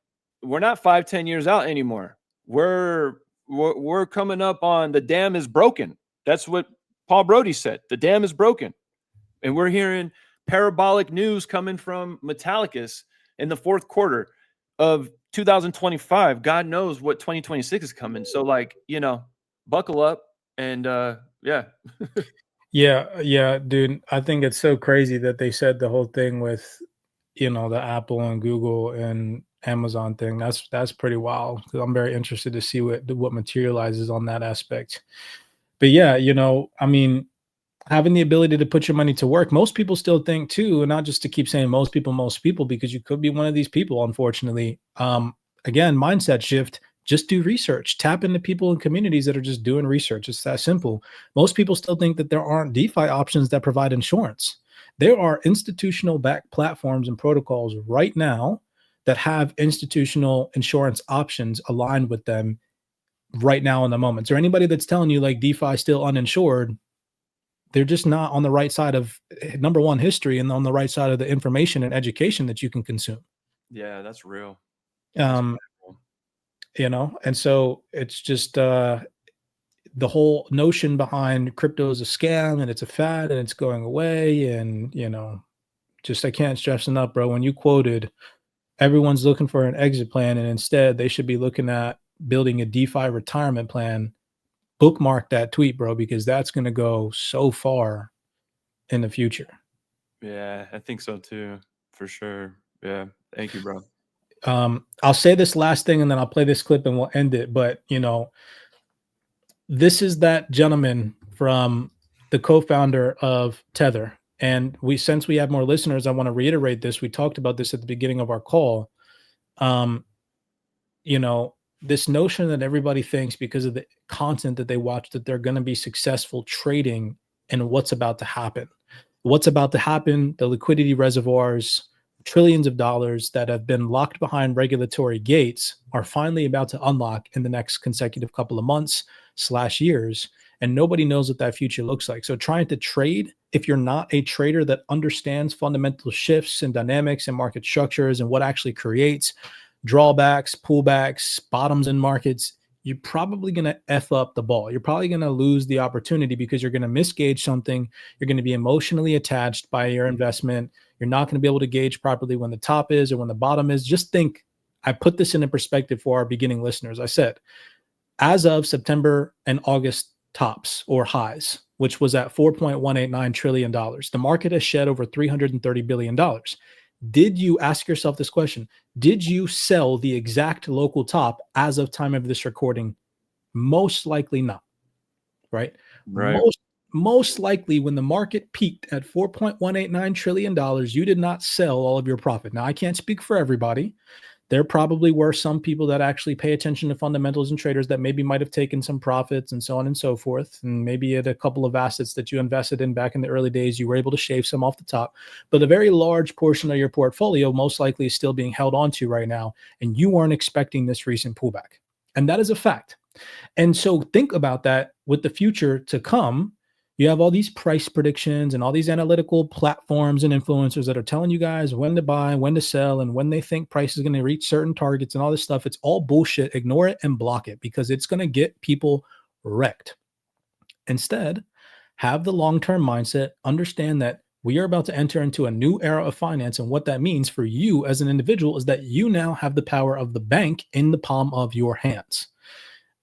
we're not 5-10 years out anymore. We're coming up on the dam is broken. That's what Paul Brody said. The dam is broken. And we're hearing parabolic news coming from Metallicus in the fourth quarter of 2025. God knows what 2026 is coming. So like, buckle up and yeah. Yeah, dude. I think it's so crazy that they said the whole thing with, the Apple and Google and Amazon thing. That's pretty wild, because I'm very interested to see what materializes on that aspect. But yeah, I mean, having the ability to put your money to work, most people still think too, and not just to keep saying most people, because you could be one of these people, unfortunately. Again, mindset shift. Just do research. Tap into people and communities that are just doing research. It's that simple. Most people still think that there aren't DeFi options that provide insurance. There are institutional backed platforms and protocols right now that have institutional insurance options aligned with them right now in the moment. So anybody that's telling you like DeFi is still uninsured, they're just not on the right side of, number one, history, and on the right side of the information and education that you can consume. Yeah, that's real. And so it's just the whole notion behind crypto is a scam and it's a fad and it's going away. And, just, I can't stress enough, bro, when you quoted everyone's looking for an exit plan, and instead they should be looking at building a DeFi retirement plan. Bookmark that tweet, bro, because that's going to go so far in the future. Yeah, I think so too, for sure. Yeah. Thank you, bro. I'll say this last thing and then I'll play this clip and we'll end it. But, this is that gentleman from the co-founder of Tether. And since we have more listeners, I want to reiterate this. We talked about this at the beginning of our call. This notion that everybody thinks because of the content that they watch that they're going to be successful trading and what's about to happen. What's about to happen, the liquidity reservoirs, trillions of dollars that have been locked behind regulatory gates are finally about to unlock in the next consecutive couple of months / years. And nobody knows what that future looks like. So trying to trade, if you're not a trader that understands fundamental shifts and dynamics and market structures and what actually creates drawbacks, pullbacks, bottoms in markets, you're probably going to F up the ball. You're probably going to lose the opportunity because you're going to misgauge something. You're going to be emotionally attached by your investment. You're not going to be able to gauge properly when the top is or when the bottom is. Just think, I put this in perspective for our beginning listeners. I said, as of September and August tops or highs, which was at $4.189 trillion, the market has shed over $330 billion. did you ask yourself this question? Did you sell the exact local top as of time of this recording? Most likely not, right? Most likely when the market peaked at $4.189 trillion, you did not sell all of your profit. Now, I can't speak for everybody. There probably were some people that actually pay attention to fundamentals and traders that maybe might have taken some profits and so on and so forth. And maybe at a couple of assets that you invested in back in the early days, you were able to shave some off the top. But a very large portion of your portfolio most likely is still being held onto right now. And you weren't expecting this recent pullback. And that is a fact. And so think about that with the future to come. You have all these price predictions and all these analytical platforms and influencers that are telling you guys when to buy, when to sell, and when they think price is going to reach certain targets and all this stuff. It's all bullshit. Ignore it and block it because it's going to get people wrecked. Instead, have the long-term mindset, understand that we are about to enter into a new era of finance. And what that means for you as an individual is that you now have the power of the bank in the palm of your hands.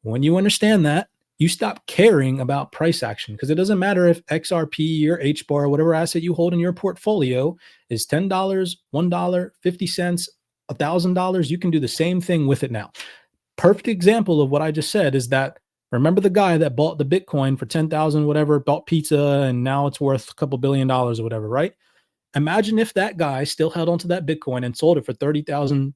When you understand that, you stop caring about price action because it doesn't matter if XRP or HBAR or whatever asset you hold in your portfolio is $10, $1, 50 cents, $1,000. You can do the same thing with it now. Perfect example of what I just said is that remember the guy that bought the Bitcoin for 10,000, whatever, bought pizza, and now it's worth a couple $1 billion or whatever, right? Imagine if that guy still held onto that Bitcoin and sold it for $30,000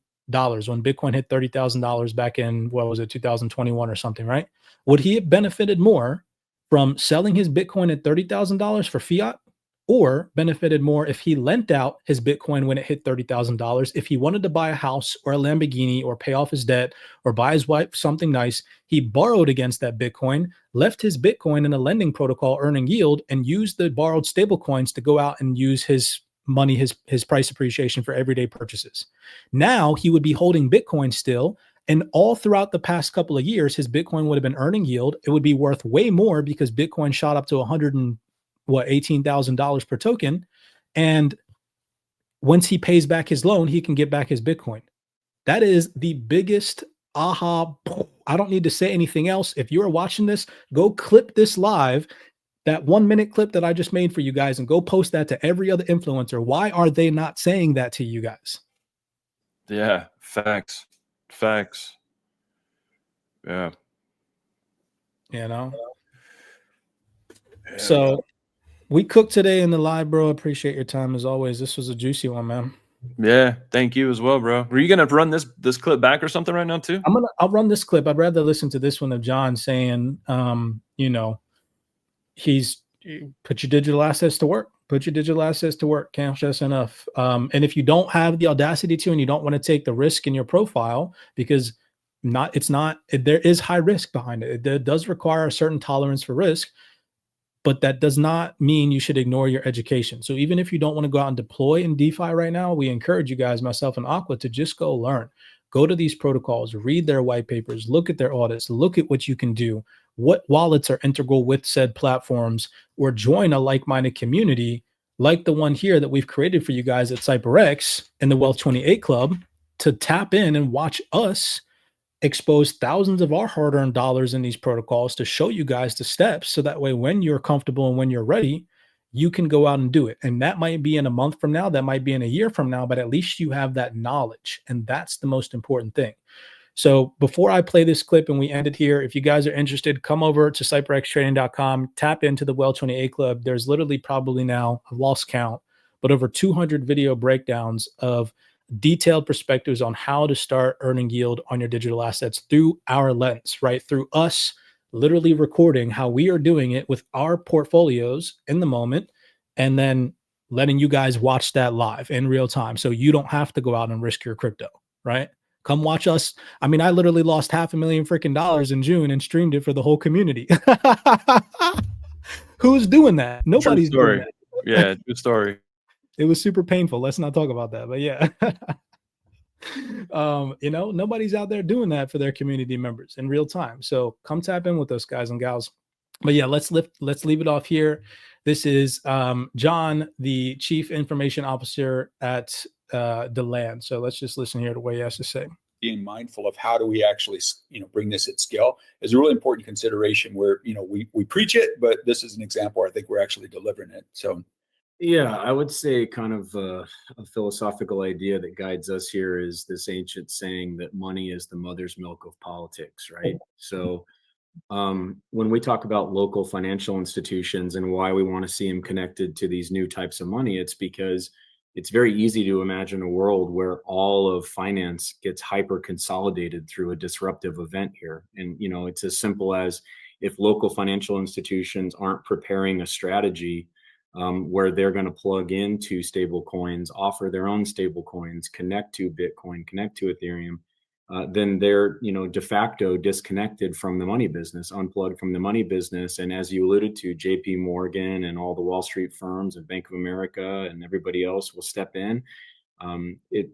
when Bitcoin hit $30,000 back in, what was it, 2021 or something, right? Would he have benefited more from selling his Bitcoin at $30,000 for fiat, or benefited more if he lent out his Bitcoin when it hit $30,000? If he wanted to buy a house or a Lamborghini or pay off his debt or buy his wife something nice, he borrowed against that Bitcoin, left his Bitcoin in a lending protocol earning yield, and used the borrowed stable coins to go out and use his money, his price appreciation for everyday purchases. Now he would be holding Bitcoin still. And all throughout the past couple of years, his Bitcoin would have been earning yield. It would be worth way more because Bitcoin shot up to $18,000 per token. And once he pays back his loan, he can get back his Bitcoin. That is the biggest aha. I don't need to say anything else. If you're watching this, go clip this live, that 1 minute clip that I just made for you guys, and go post that to every other influencer. Why are they not saying that to you guys? Yeah, facts. Facts. Yeah. You know? So we cooked today in the live, bro. Appreciate your time as always. This was a juicy one, man. Yeah, thank you as well, bro. Were you gonna run this clip back or something right now too? I'll run this clip. I'd rather listen to this one of John saying, you know, he's put your digital assets to work. Put your digital assets to work. Can't stress enough. And if you don't have the audacity to, and you don't want to take the risk in your profile, because there is high risk behind it. It does require a certain tolerance for risk, but that does not mean you should ignore your education. So even if you don't want to go out and deploy in DeFi right now, we encourage you guys, myself and Aqua, to just go learn. Go to these protocols, read their white papers, look at their audits, look at what you can do, what wallets are integral with said platforms, or join a like-minded community like the one here that we've created for you guys at CYPRX in the Wealth 28 Club to tap in and watch us expose thousands of our hard-earned dollars in these protocols to show you guys the steps, so that way when you're comfortable and when you're ready, you can go out and do it. And that might be in a month from now, that might be in a year from now, but at least you have that knowledge, and that's the most important thing. So before I play this clip and we end it here, if you guys are interested, come over to CYPRXtrading.com, tap into the Wealth 28 Club. There's literally probably now, I've lost count, but over 200 video breakdowns of detailed perspectives on how to start earning yield on your digital assets through our lens, right? Through us literally recording how we are doing it with our portfolios in the moment, and then letting you guys watch that live in real time. So you don't have to go out and risk your crypto, right? Come watch us. I mean, I literally lost $500,000 freaking dollars in June and streamed it for the whole community. Who's doing that? Nobody's doing that. Yeah, good story. It was super painful. Let's not talk about that. But yeah, you know, nobody's out there doing that for their community members in real time. So come tap in with us, guys and gals. But yeah, let's leave it off here. This is John, the Chief Information Officer at the land. So let's just listen here to what he has to say. Being mindful of how do we actually, bring this at scale is a really important consideration where, we preach it, but this is an example where I think we're actually delivering it. So Yeah, I would say kind of a philosophical idea that guides us here is this ancient saying that money is the mother's milk of politics, right? So when we talk about local financial institutions and why we want to see them connected to these new types of money, it's because it's very easy to imagine a world where all of finance gets hyper consolidated through a disruptive event here. And, it's as simple as if local financial institutions aren't preparing a strategy where they're going to plug into stable coins, offer their own stable coins, connect to Bitcoin, connect to Ethereum, then they're de facto disconnected from the money business, unplugged from the money business. And as you alluded to, J.P. Morgan and all the Wall Street firms and Bank of America and everybody else will step in.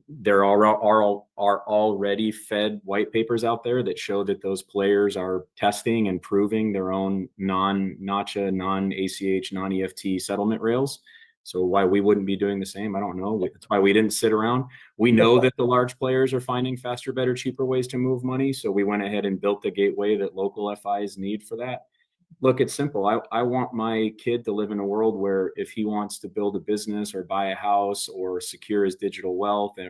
There are already Fed white papers out there that show that those players are testing and proving their own non-NACHA, non-ACH, non-EFT settlement rails. So why we wouldn't be doing the same, I don't know. That's why we didn't sit around. We know that the large players are finding faster, better, cheaper ways to move money. So we went ahead and built the gateway that local FIs need for that. Look, it's simple. I want my kid to live in a world where if he wants to build a business or buy a house or secure his digital wealth, and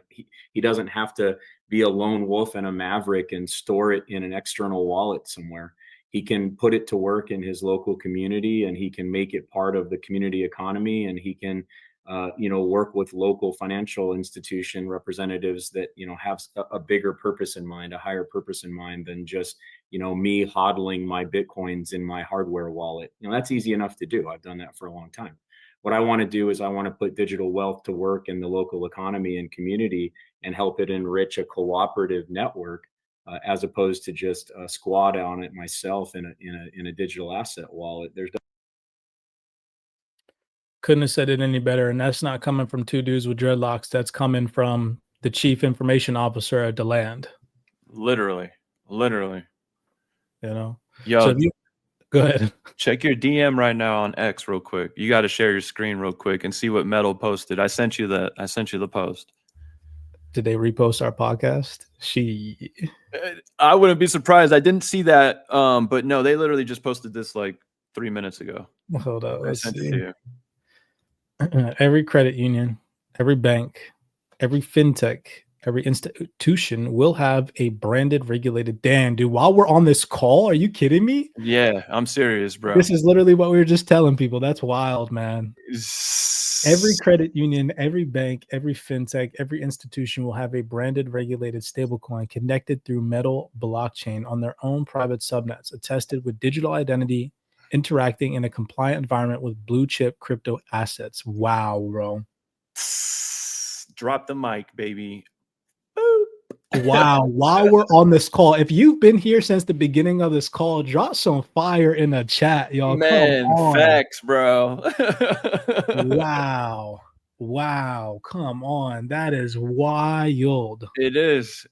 he doesn't have to be a lone wolf and a maverick and store it in an external wallet somewhere. He can put it to work in his local community, and he can make it part of the community economy, and he can work with local financial institution representatives that have a bigger purpose in mind, a higher purpose in mind than just me hodling my Bitcoins in my hardware wallet. That's easy enough to do. I've done that for a long time. What I want to do is I want to put digital wealth to work in the local economy and community and help it enrich a cooperative network, as opposed to just squat on it myself in a digital asset wallet. Couldn't have said it any better. And that's not coming from two dudes with dreadlocks. That's coming from the chief information officer at the land. Literally. Yo, so go ahead. Check your DM right now on X real quick. You got to share your screen real quick and see what Metal posted. I sent you the post. Did they repost our podcast? I wouldn't be surprised. I didn't see that. But no, they literally just posted this like 3 minutes ago. Hold up. I sent it to you. Every credit union, every bank, every fintech, every institution will have a branded regulated. Dan, dude, while we're on this call, are you kidding me? Yeah, I'm serious, bro. This is literally what we were just telling people. That's wild, man. Every credit union, every bank, every fintech, every institution will have a branded regulated stablecoin connected through Metal blockchain on their own private subnets, attested with digital identity, interacting in a compliant environment with blue chip crypto assets. Wow, bro. Drop the mic, baby. Wow. While we're on this call, if you've been here since the beginning of this call, drop some fire in the chat, y'all. Man, facts, bro. Wow. Come on. That is wild. It is.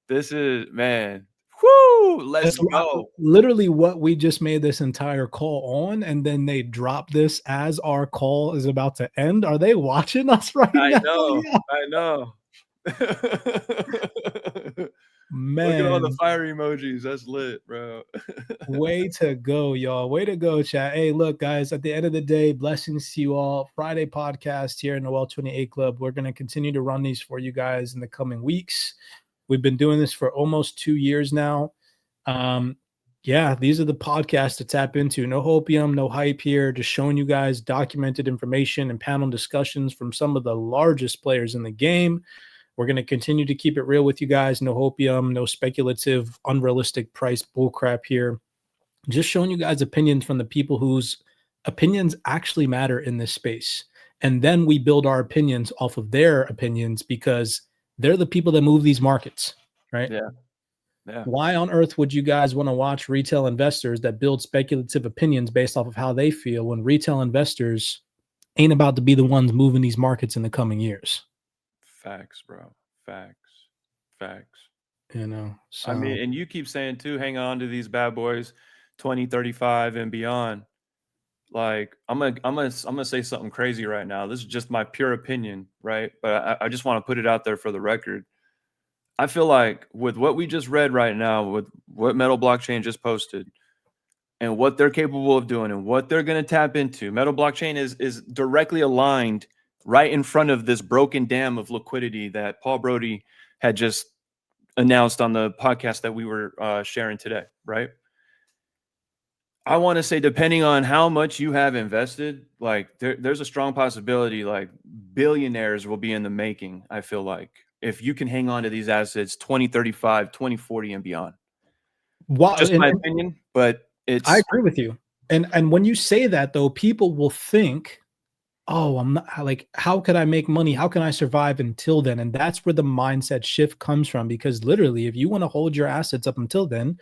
This is, man. Whoo, let's go. Literally what we just made this entire call on, and then they drop this as our call is about to end. Are they watching us right now? I know. Man, look at all the fire emojis. That's lit, bro. Way to go, y'all. Way to go, chat. Hey, look, guys, at the end of the day, blessings to you all. Friday podcast here in the Well 28 Club. We're going to continue to run these for you guys in the coming weeks. We've been doing this for almost 2 years now. Yeah, these are the podcasts to tap into. No hopium, no hype here. Just showing you guys documented information and panel discussions from some of the largest players in the game. We're going to continue to keep it real with you guys. No hopium, no speculative, unrealistic price bullcrap here. Just showing you guys opinions from the people whose opinions actually matter in this space. And then we build our opinions off of their opinions because they're the people that move these markets, right? Yeah. Why on earth would you guys want to watch retail investors that build speculative opinions based off of how they feel when retail investors ain't about to be the ones moving these markets in the coming years? Facts, bro. Facts. So. I mean, and you keep saying too, hang on to these bad boys 2035 and beyond. Like I'm gonna say something crazy right now. This is just my pure opinion, right? But I just want to put it out there for the record. I feel like with what we just read right now, with what Metal Blockchain just posted, and what they're capable of doing and what they're going to tap into, Metal blockchain is directly aligned right in front of this broken dam of liquidity that Paul Brody had just announced on the podcast that we were sharing today, right? I want to say, depending on how much you have invested, like there's a strong possibility like billionaires will be in the making, I feel like, if you can hang on to these assets 2035, 2040 and beyond. Wow, Just my opinion, but it's... I agree with you. And when you say that, though, people will think, oh, I'm not, like, how could I make money? How can I survive until then? And that's where the mindset shift comes from, because literally, if you want to hold your assets up until then,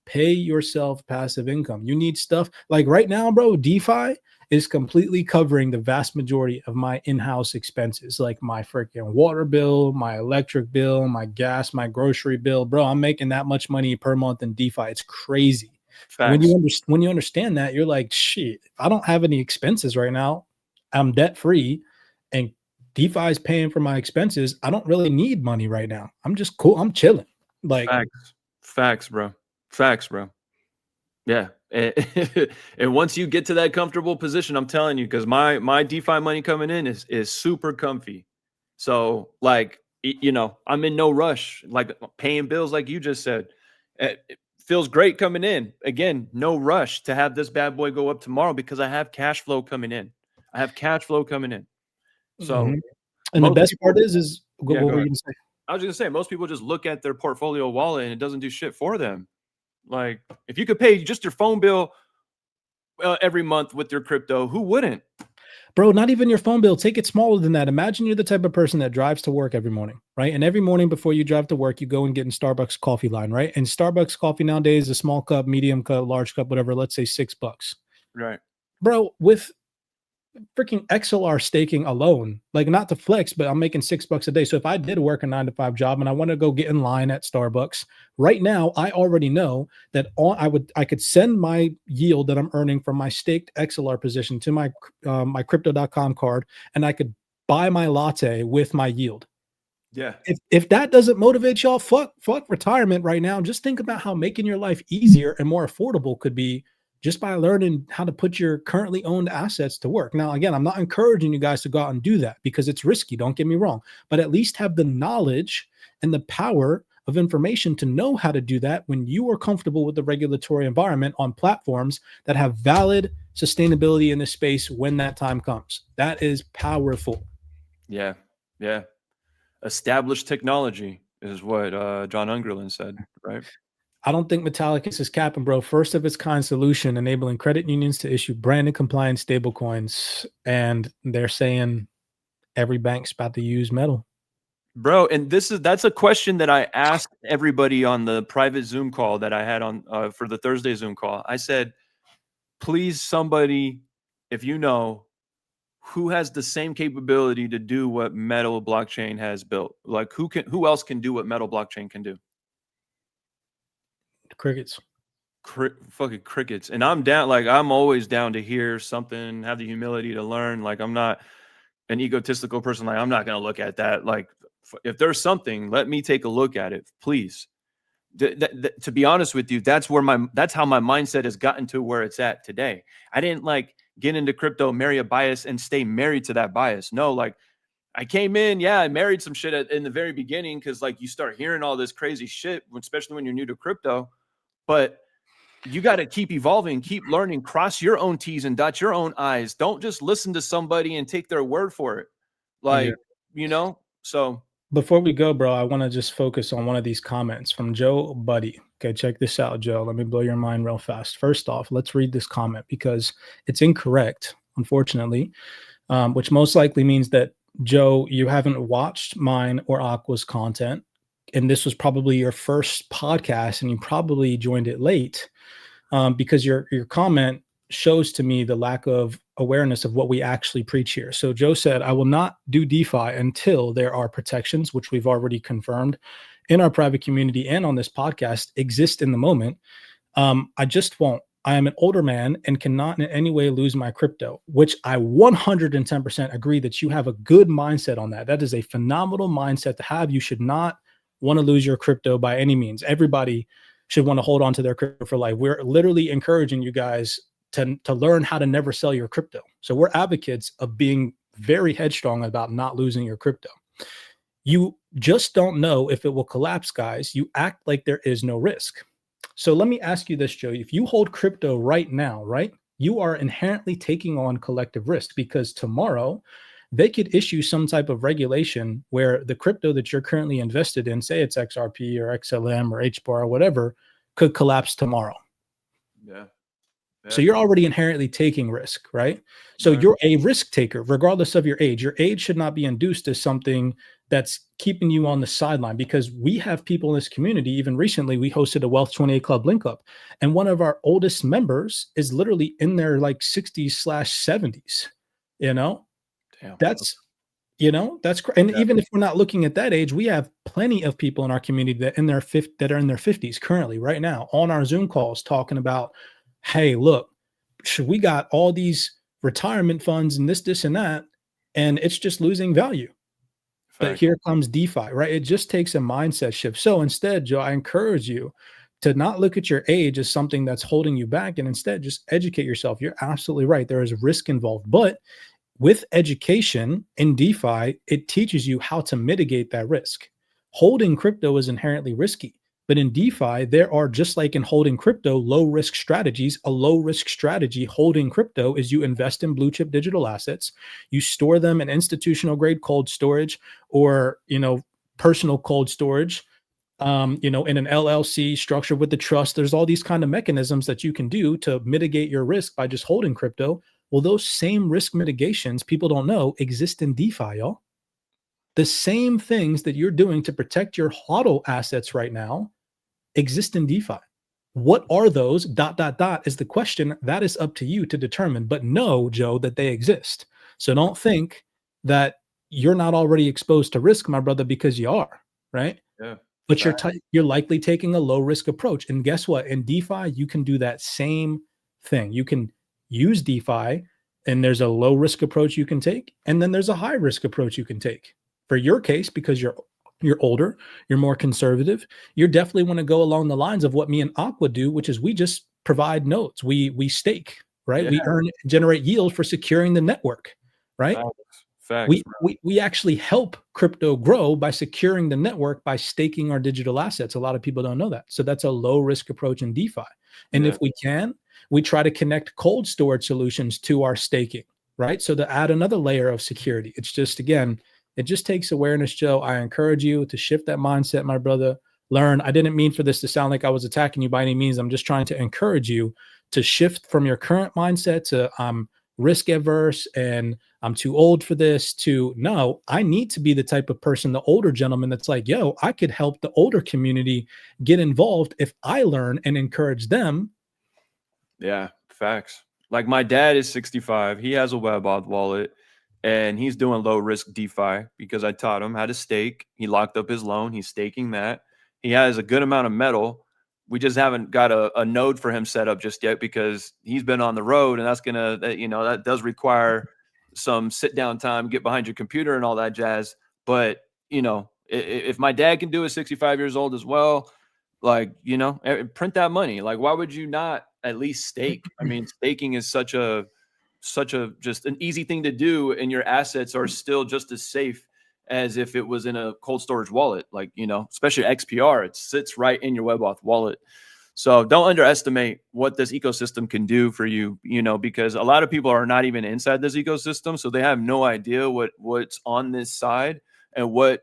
pay yourself passive income. You need stuff like right now, bro, DeFi is completely covering the vast majority of my in-house expenses, like my freaking water bill, my electric bill, my gas, my grocery bill. Bro, I'm making that much money per month in DeFi. It's crazy. When you understand that, you're like, shit, if I don't have any expenses right now, I'm debt free, and DeFi is paying for my expenses. I don't really need money right now. I'm just cool. I'm chilling. Like facts, bro. Facts, bro. Yeah. And once you get to that comfortable position, I'm telling you, because my DeFi money coming in is super comfy. So like, you know, I'm in no rush, like paying bills, like you just said. It feels great coming in. Again, no rush to have this bad boy go up tomorrow because I have cash flow coming in. So and the best part is what were you gonna say? I was gonna say, most people just look at their portfolio wallet and it doesn't do shit for them. Like, if you could pay just your phone bill every month with your crypto, who wouldn't? Bro, not even your phone bill. Take it smaller than that. Imagine you're the type of person that drives to work every morning, right? And every morning before you drive to work, you go and get in Starbucks coffee line, right? And Starbucks coffee nowadays, a small cup, medium cup, large cup, whatever, let's say $6. Right. Bro, with freaking XLR staking alone, like, not to flex, but I'm making $6 a day. So if I did work a 9-to-5 job and I want to go get in line at Starbucks right now, I already know that I could send my yield that I'm earning from my staked XLR position to my my crypto.com card, and I could buy my latte with my yield. Yeah. If that doesn't motivate y'all, fuck retirement right now. Just think about how making your life easier and more affordable could be just by learning how to put your currently owned assets to work. Now, again, I'm not encouraging you guys to go out and do that because it's risky. Don't get me wrong, but at least have the knowledge and the power of information to know how to do that when you are comfortable with the regulatory environment on platforms that have valid sustainability in this space when that time comes. That is powerful. Yeah. Yeah. Established technology is what John Ungerland said, right? I don't think Metallicus is capping, bro. First of its kind solution enabling credit unions to issue branded compliant stablecoins. And they're saying every bank's about to use metal. Bro, and that's a question that I asked everybody on the private Zoom call that I had on for the Thursday Zoom call. I said, please, somebody, if you know, who has the same capability to do what Metal blockchain has built? Like, who else can do what Metal blockchain can do? Crickets. Fucking crickets. And I'm down, like, I'm always down to hear something, have the humility to learn. Like, I'm not an egotistical person. Like, I'm not going to look at that. Like, if there's something, let me take a look at it, please. To be honest with you, that's how my mindset has gotten to where it's at today. I didn't like get into crypto, marry a bias and stay married to that bias. No, like, I came in, yeah, I married some shit in the very beginning because, like, you start hearing all this crazy shit, especially when you're new to crypto. But you got to keep evolving, keep learning, cross your own T's and dot your own I's. Don't just listen to somebody and take their word for it. Like, you know, so. Before we go, bro, I want to just focus on one of these comments from Joe Buddy. Okay, check this out, Joe. Let me blow your mind real fast. First off, let's read this comment because it's incorrect, unfortunately, which most likely means that, Joe, you haven't watched mine or Aqua's content, and this was probably your first podcast, and you probably joined it late, because your comment shows to me the lack of awareness of what we actually preach here. So Joe said, I will not do DeFi until there are protections, which we've already confirmed in our private community and on this podcast exist in the moment. I just won't. I am an older man and cannot in any way lose my crypto, which I 110% agree that you have a good mindset on that. That is a phenomenal mindset to have. You should not want to lose your crypto by any means. Everybody should want to hold on to their crypto for life. We're literally encouraging you guys to learn how to never sell your crypto. So we're advocates of being very headstrong about not losing your crypto. You just don't know if it will collapse, guys. You act like there is no risk. So let me ask you this, Joe. If you hold crypto right now, right, you are inherently taking on collective risk, because tomorrow they could issue some type of regulation where the crypto that you're currently invested in, say it's XRP or XLM or HBAR or whatever, could collapse tomorrow. Yeah. So you're already inherently taking risk, right? So you're a risk taker, regardless of your age. Your age should not be induced as something that's keeping you on the sideline, because we have people in this community. Even recently, we hosted a Wealth 28 Club link up, and one of our oldest members is literally in their like 60s/70s. You know, Damn. that's and even if we're not looking at that age, we have plenty of people in our community that are in their 50s currently right now on our Zoom calls talking about, hey, look, we got all these retirement funds and this and that, and it's just losing value. But here comes DeFi, right? It just takes a mindset shift. So instead, Joe, I encourage you to not look at your age as something that's holding you back, and instead just educate yourself. You're absolutely right. There is risk involved, but with education in DeFi, it teaches you how to mitigate that risk. Holding crypto is inherently risky, but in DeFi, there are, just like in holding crypto, low risk strategies. A low risk strategy holding crypto is you invest in blue chip digital assets, you store them in institutional grade cold storage, or, personal cold storage, in an LLC structure with the trust. There's all these kind of mechanisms that you can do to mitigate your risk by just holding crypto. Well, those same risk mitigations, people don't know, exist in DeFi, y'all. The same things that you're doing to protect your HODL assets right now exist in DeFi. What are those? ... is the question. That is up to you to determine. But know, Joe, that they exist. So don't think that you're not already exposed to risk, my brother, because you are, right? Yeah. But you're likely taking a low risk approach. And guess what? In DeFi, you can do that same thing. You can use DeFi, and there's a low risk approach you can take, and then there's a high risk approach you can take. For your case, because you're older, you're more conservative, you definitely want to go along the lines of what me and Aqua do, which is we just provide nodes. We stake, right? Yeah. We generate yield for securing the network, right? Facts. We actually help crypto grow by securing the network by staking our digital assets. A lot of people don't know that. So that's a low risk approach in DeFi. And if we can, we try to connect cold storage solutions to our staking, right? So to add another layer of security. It's just, again, it just takes awareness, Joe. I encourage you to shift that mindset, my brother. Learn. I didn't mean for this to sound like I was attacking you by any means. I'm just trying to encourage you to shift from your current mindset to I'm risk averse and I'm too old for this, to no, I need to be the type of person, the older gentleman that's like, yo, I could help the older community get involved if I learn and encourage them. Yeah, facts. Like my dad is 65. He has a WebAuth wallet and he's doing low risk DeFi because I taught him how to stake. He locked up his loan. He's staking that. He has a good amount of metal. We just haven't got a node for him set up just yet because he's been on the road, and that's that does require some sit down time, get behind your computer and all that jazz. But, if my dad can do it 65 years old as well, print that money. Like, why would you not at least stake? I mean, staking is such a just an easy thing to do, and your assets are still just as safe as if it was in a cold storage wallet, especially XPR, it sits right in your WebAuth wallet. So don't underestimate what this ecosystem can do for you, because a lot of people are not even inside this ecosystem. So they have no idea what's on this side and what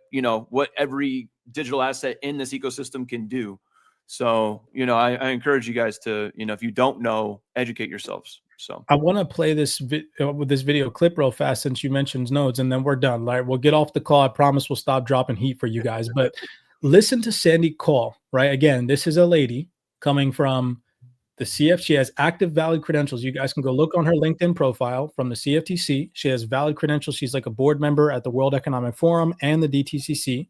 every digital asset in this ecosystem can do. So, I encourage you guys to, if you don't know, educate yourselves. So I want to play this with this video clip real fast since you mentioned nodes, and then we're done. Right, we'll get off the call. I promise we'll stop dropping heat for you guys. But listen to Sandy call. Right, again, this is a lady coming from the CF. She has active valid credentials. You guys can go look on her LinkedIn profile from the CFTC. She has valid credentials. She's like a board member at the World Economic Forum and the DTCC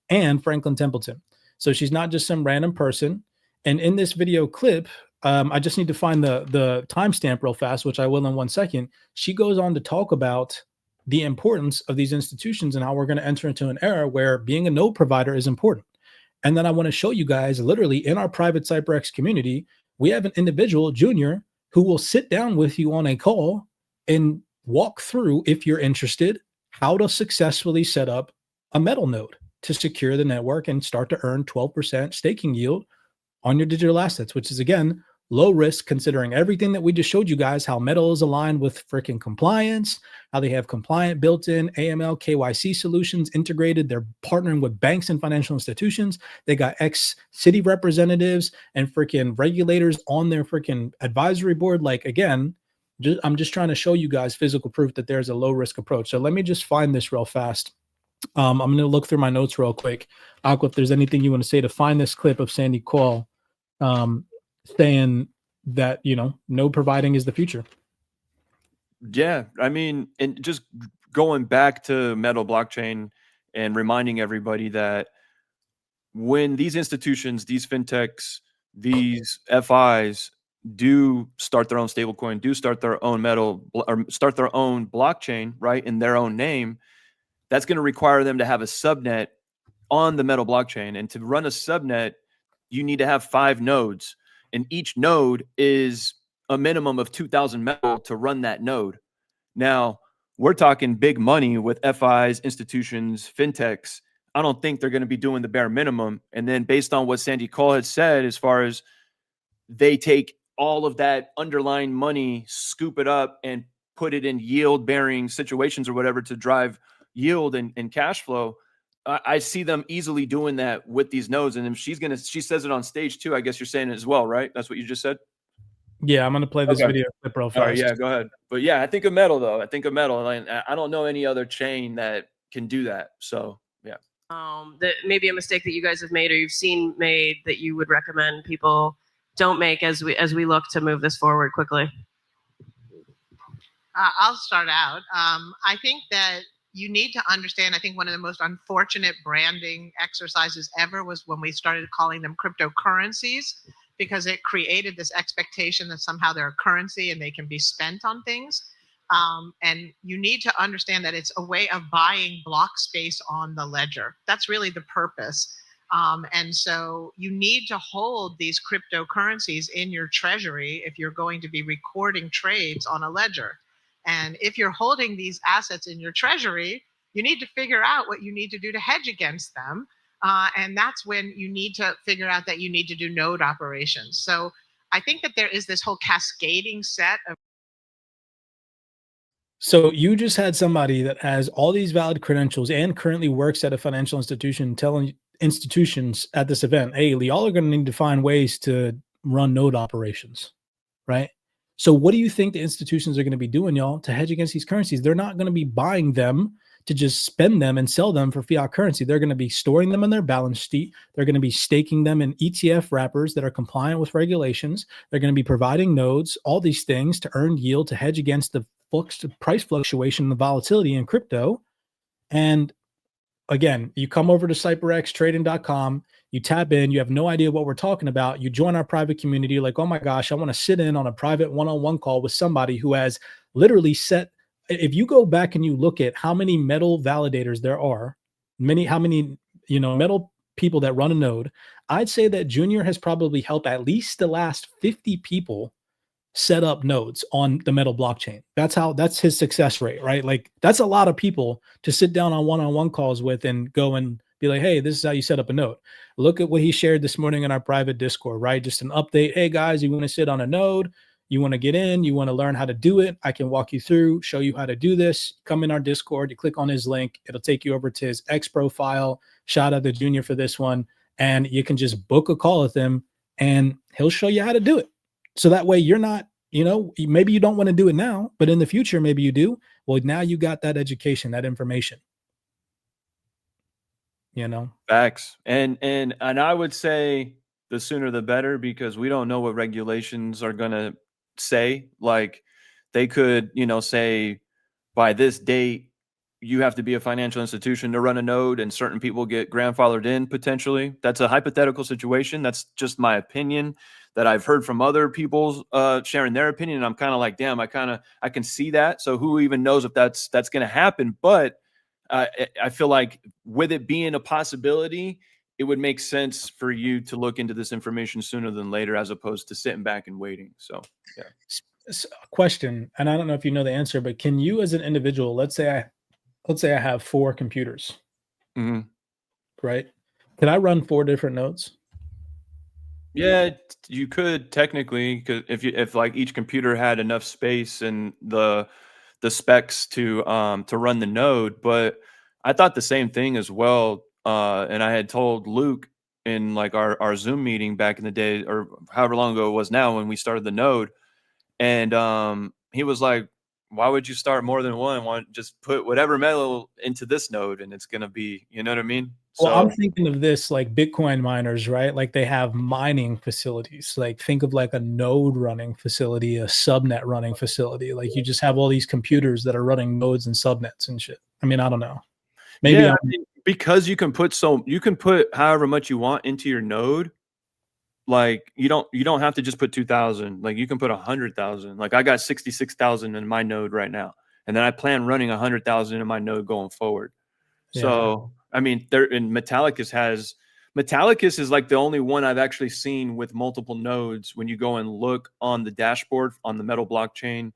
and Franklin Templeton. So she's not just some random person. And in this video clip, I just need to find the timestamp real fast, which I will in 1 second. She goes on to talk about the importance of these institutions and how we're going to enter into an era where being a node provider is important. And then I want to show you guys literally in our private CYPRX community, we have an individual, Junior, who will sit down with you on a call and walk through, if you're interested, how to successfully set up a metal node to secure the network and start to earn 12% staking yield on your digital assets, which is, again, low risk considering everything that we just showed you guys, how metal is aligned with freaking compliance, how they have compliant built-in AML KYC solutions integrated. They're partnering with banks and financial institutions. They got ex-city representatives and freaking regulators on their freaking advisory board. Like, again, I'm just trying to show you guys physical proof that there's a low risk approach. So let me just find this real fast. I'm going to look through my notes real quick. Aqua, if there's anything you want to say to find this clip of Sandy Call, saying that, node providing is the future. Yeah, I mean, and just going back to Metal blockchain and reminding everybody that when these institutions, these fintechs, these FIs do start their own stablecoin, do start their own metal or start their own blockchain, right, in their own name, that's going to require them to have a subnet on the Metal blockchain. And to run a subnet, you need to have 5 nodes. And each node is a minimum of 2,000 metal to run that node. Now, we're talking big money with FIs, institutions, fintechs. I don't think they're going to be doing the bare minimum. And then based on what Sandy Cole had said, as far as they take all of that underlying money, scoop it up and put it in yield bearing situations or whatever to drive yield and cash flow. I see them easily doing that with these nodes. And then she says it on stage too. I guess you're saying it as well, right? That's what you just said? Yeah, I'm going to play this video clip real fast. All right, yeah, go ahead. But yeah, I think of Metal though. I think of Metal. I don't know any other chain that can do that. So yeah. That maybe a mistake that you guys have made or you've seen made that you would recommend people don't make as we look to move this forward quickly? I'll start out. I think that you need to understand, I think one of the most unfortunate branding exercises ever was when we started calling them cryptocurrencies, because it created this expectation that somehow they're a currency and they can be spent on things. And you need to understand that it's a way of buying block space on the ledger. That's really the purpose. And so you need to hold these cryptocurrencies in your treasury if you're going to be recording trades on a ledger. And if you're holding these assets in your treasury, you need to figure out what you need to do to hedge against them. And that's when you need to figure out that you need to do node operations. So I think that there is this whole cascading set of. So you just had somebody that has all these valid credentials and currently works at a financial institution telling institutions at this event, hey, y'all are going to need to find ways to run node operations, right? So what do you think the institutions are going to be doing, y'all, to hedge against these currencies? They're not going to be buying them to just spend them and sell them for fiat currency. They're going to be storing them in their balance sheet. They're going to be staking them in ETF wrappers that are compliant with regulations. They're going to be providing nodes, all these things to earn yield, to hedge against the price fluctuation, the volatility in crypto. And again, you come over to CYPRXtrading.com, you tap in, you have no idea what we're talking about. You join our private community, like, oh my gosh, I want to sit in on a private one-on-one call with somebody who has literally set. If you go back and you look at how many metal validators there are, how many metal people that run a node, I'd say that Junior has probably helped at least the last 50 people set up nodes on the metal blockchain. That's his success rate, right? Like, that's a lot of people to sit down on one-on-one calls with and go and be like, hey, this is how you set up a node. Look at what he shared this morning in our private Discord, right? Just an update. Hey guys, you want to sit on a node? You want to get in, you want to learn how to do it. I can walk you through, show you how to do this. Come in our Discord, you click on his link. It'll take you over to his X profile. Shout out to Junior for this one. And you can just book a call with him and he'll show you how to do it. So that way you're not, maybe you don't want to do it now, but in the future, maybe you do. Well, now you got that education, that information. Facts. And I would say the sooner the better, because we don't know what regulations are going to say. Like, they could, say by this date, you have to be a financial institution to run a node, and certain people get grandfathered in potentially. That's a hypothetical situation. That's just my opinion that I've heard from other people sharing their opinion. And I'm kind of like, damn, I can see that. So who even knows if that's going to happen? But I feel like with it being a possibility, it would make sense for you to look into this information sooner than later, as opposed to sitting back and waiting. So, yeah. Question, and I don't know if you know the answer, but can you, as an individual, let's say I have 4 computers, right? Can I run 4 different nodes? Yeah, you could technically, because if like each computer had enough space and the specs to run the node. But I thought the same thing as well. And I had told Luke in like our Zoom meeting back in the day, or however long ago it was now, when we started the node. And he was like, why would you start more than one? Just put whatever metal into this node and it's going to be, you know what I mean? Well, I'm thinking of this like Bitcoin miners, right? Like they have mining facilities. Like think of like a node running facility, a subnet running facility. Like you just have all these computers that are running nodes and subnets and shit. I mean, I don't know. Maybe yeah, because you can put however much you want into your node. Like you don't have to just put 2,000. Like you can put 100,000. Like I got 66,000 in my node right now, and then I plan running 100,000 in my node going forward. Yeah. So I mean, Metallicus is like the only one I've actually seen with multiple nodes. When you go and look on the dashboard on the Metal blockchain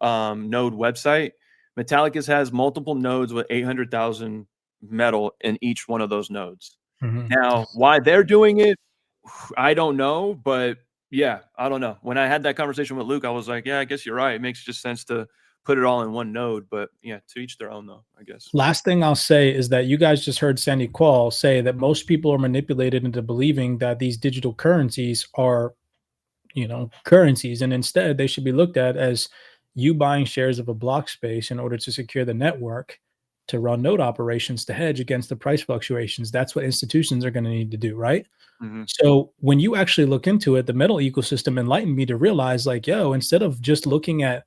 node website, Metallicus has multiple nodes with 800,000 metal in each one of those nodes. Now, why they're doing it, I don't know, but yeah, I don't know. When I had that conversation with Luke, I was like, yeah, I guess you're right. It makes just sense to put it all in one node, but yeah, to each their own though, I guess. Last thing I'll say is that you guys just heard Sandy Qual say that most people are manipulated into believing that these digital currencies are, currencies, and instead they should be looked at as you buying shares of a block space in order to secure the network to run node operations to hedge against the price fluctuations. That's what institutions are going to need to do, right? So when you actually look into it, the metal ecosystem enlightened me to realize like, instead of just looking at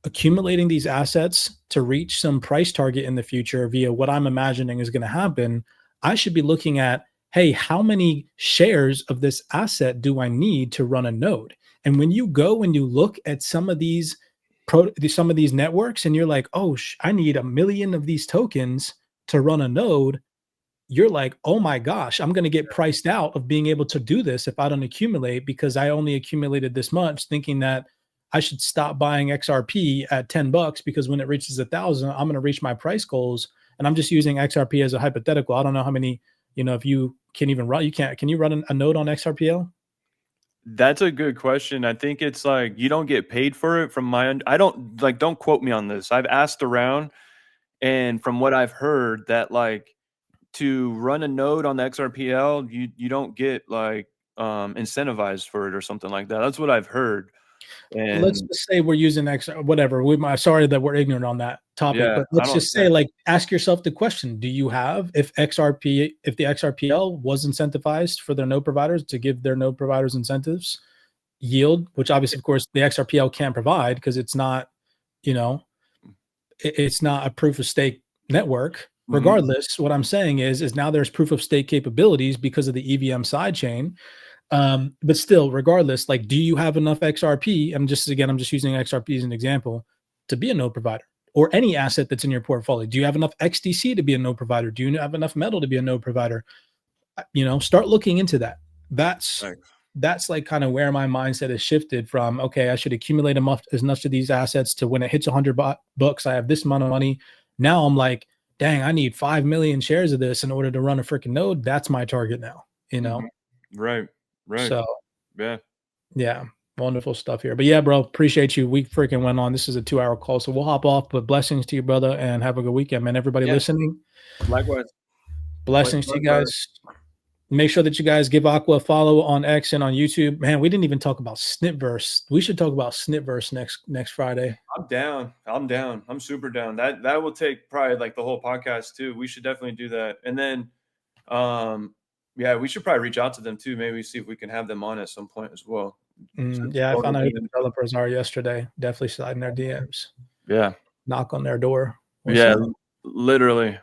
accumulating these assets to reach some price target in the future via what I'm imagining is going to happen, I should be looking at, hey, how many shares of this asset do I need to run a node? And when you go and you look at some of these networks and you're like, oh, I need 1 million of these tokens to run a node, you're like, oh my gosh, I'm going to get priced out of being able to do this if I don't accumulate, because I only accumulated this much, thinking that I should stop buying XRP at $10 because when it reaches 1,000, I'm going to reach my price goals. And I'm just using XRP as a hypothetical. I don't know how many, if you can even run, can you run a node on XRPL? That's a good question. I think it's like, you don't get paid for it from my end. Don't quote me on this. I've asked around, and from what I've heard, that like to run a node on the XRPL, you don't get like incentivized for it or something like that. That's what I've heard. And let's just say we're using whatever. Sorry that we're ignorant on that topic, but let's just say, like, ask yourself the question: do you have, if the XRPL was incentivized for their node providers to give their node providers incentives, yield, which obviously, of course, the XRPL can't provide because it's not, it's not a proof of stake network. Regardless, what I'm saying is now there's proof of stake capabilities because of the EVM sidechain. But still, regardless, like, do you have enough XRP? I'm just using XRP as an example to be a node provider, or any asset that's in your portfolio. Do you have enough XDC to be a node provider? Do you have enough metal to be a node provider? Start looking into that. That's like kind of where my mindset has shifted from, okay, I should accumulate as much of these assets to when it hits $100, I have this amount of money. Now I'm like, dang, I need 5 million shares of this in order to run a freaking node. That's my target now, Right. So yeah, wonderful stuff here. But yeah, bro, appreciate you. We freaking went on. This is a 2-hour call, so we'll hop off. But blessings to you, brother, and have a good weekend, man. Everybody listening, likewise. Blessings to you guys. Make sure that you guys give Aqua a follow on X and on YouTube. Man, we didn't even talk about Snipverse. We should talk about Snipverse next Friday. I'm down. I'm super down. That will take probably like the whole podcast too. We should definitely do that. And then we should probably reach out to them too. Maybe see if we can have them on at some point as well. I found out who the developers are yesterday. Definitely slide in their DMs. Yeah. Knock on their door. Literally.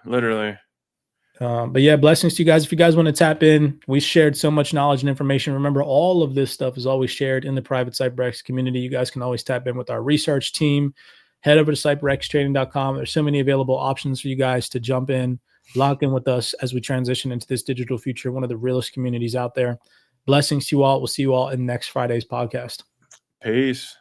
But yeah, blessings to you guys. If you guys want to tap in, we shared so much knowledge and information. Remember, all of this stuff is always shared in the private CYPRX community. You guys can always tap in with our research team. Head over to CYPRXtrading.com. There's so many available options for you guys to jump in Lock in with us as we transition into this digital future, one of the realest communities out there. Blessings to you all. We'll see you all in next Friday's podcast. Peace.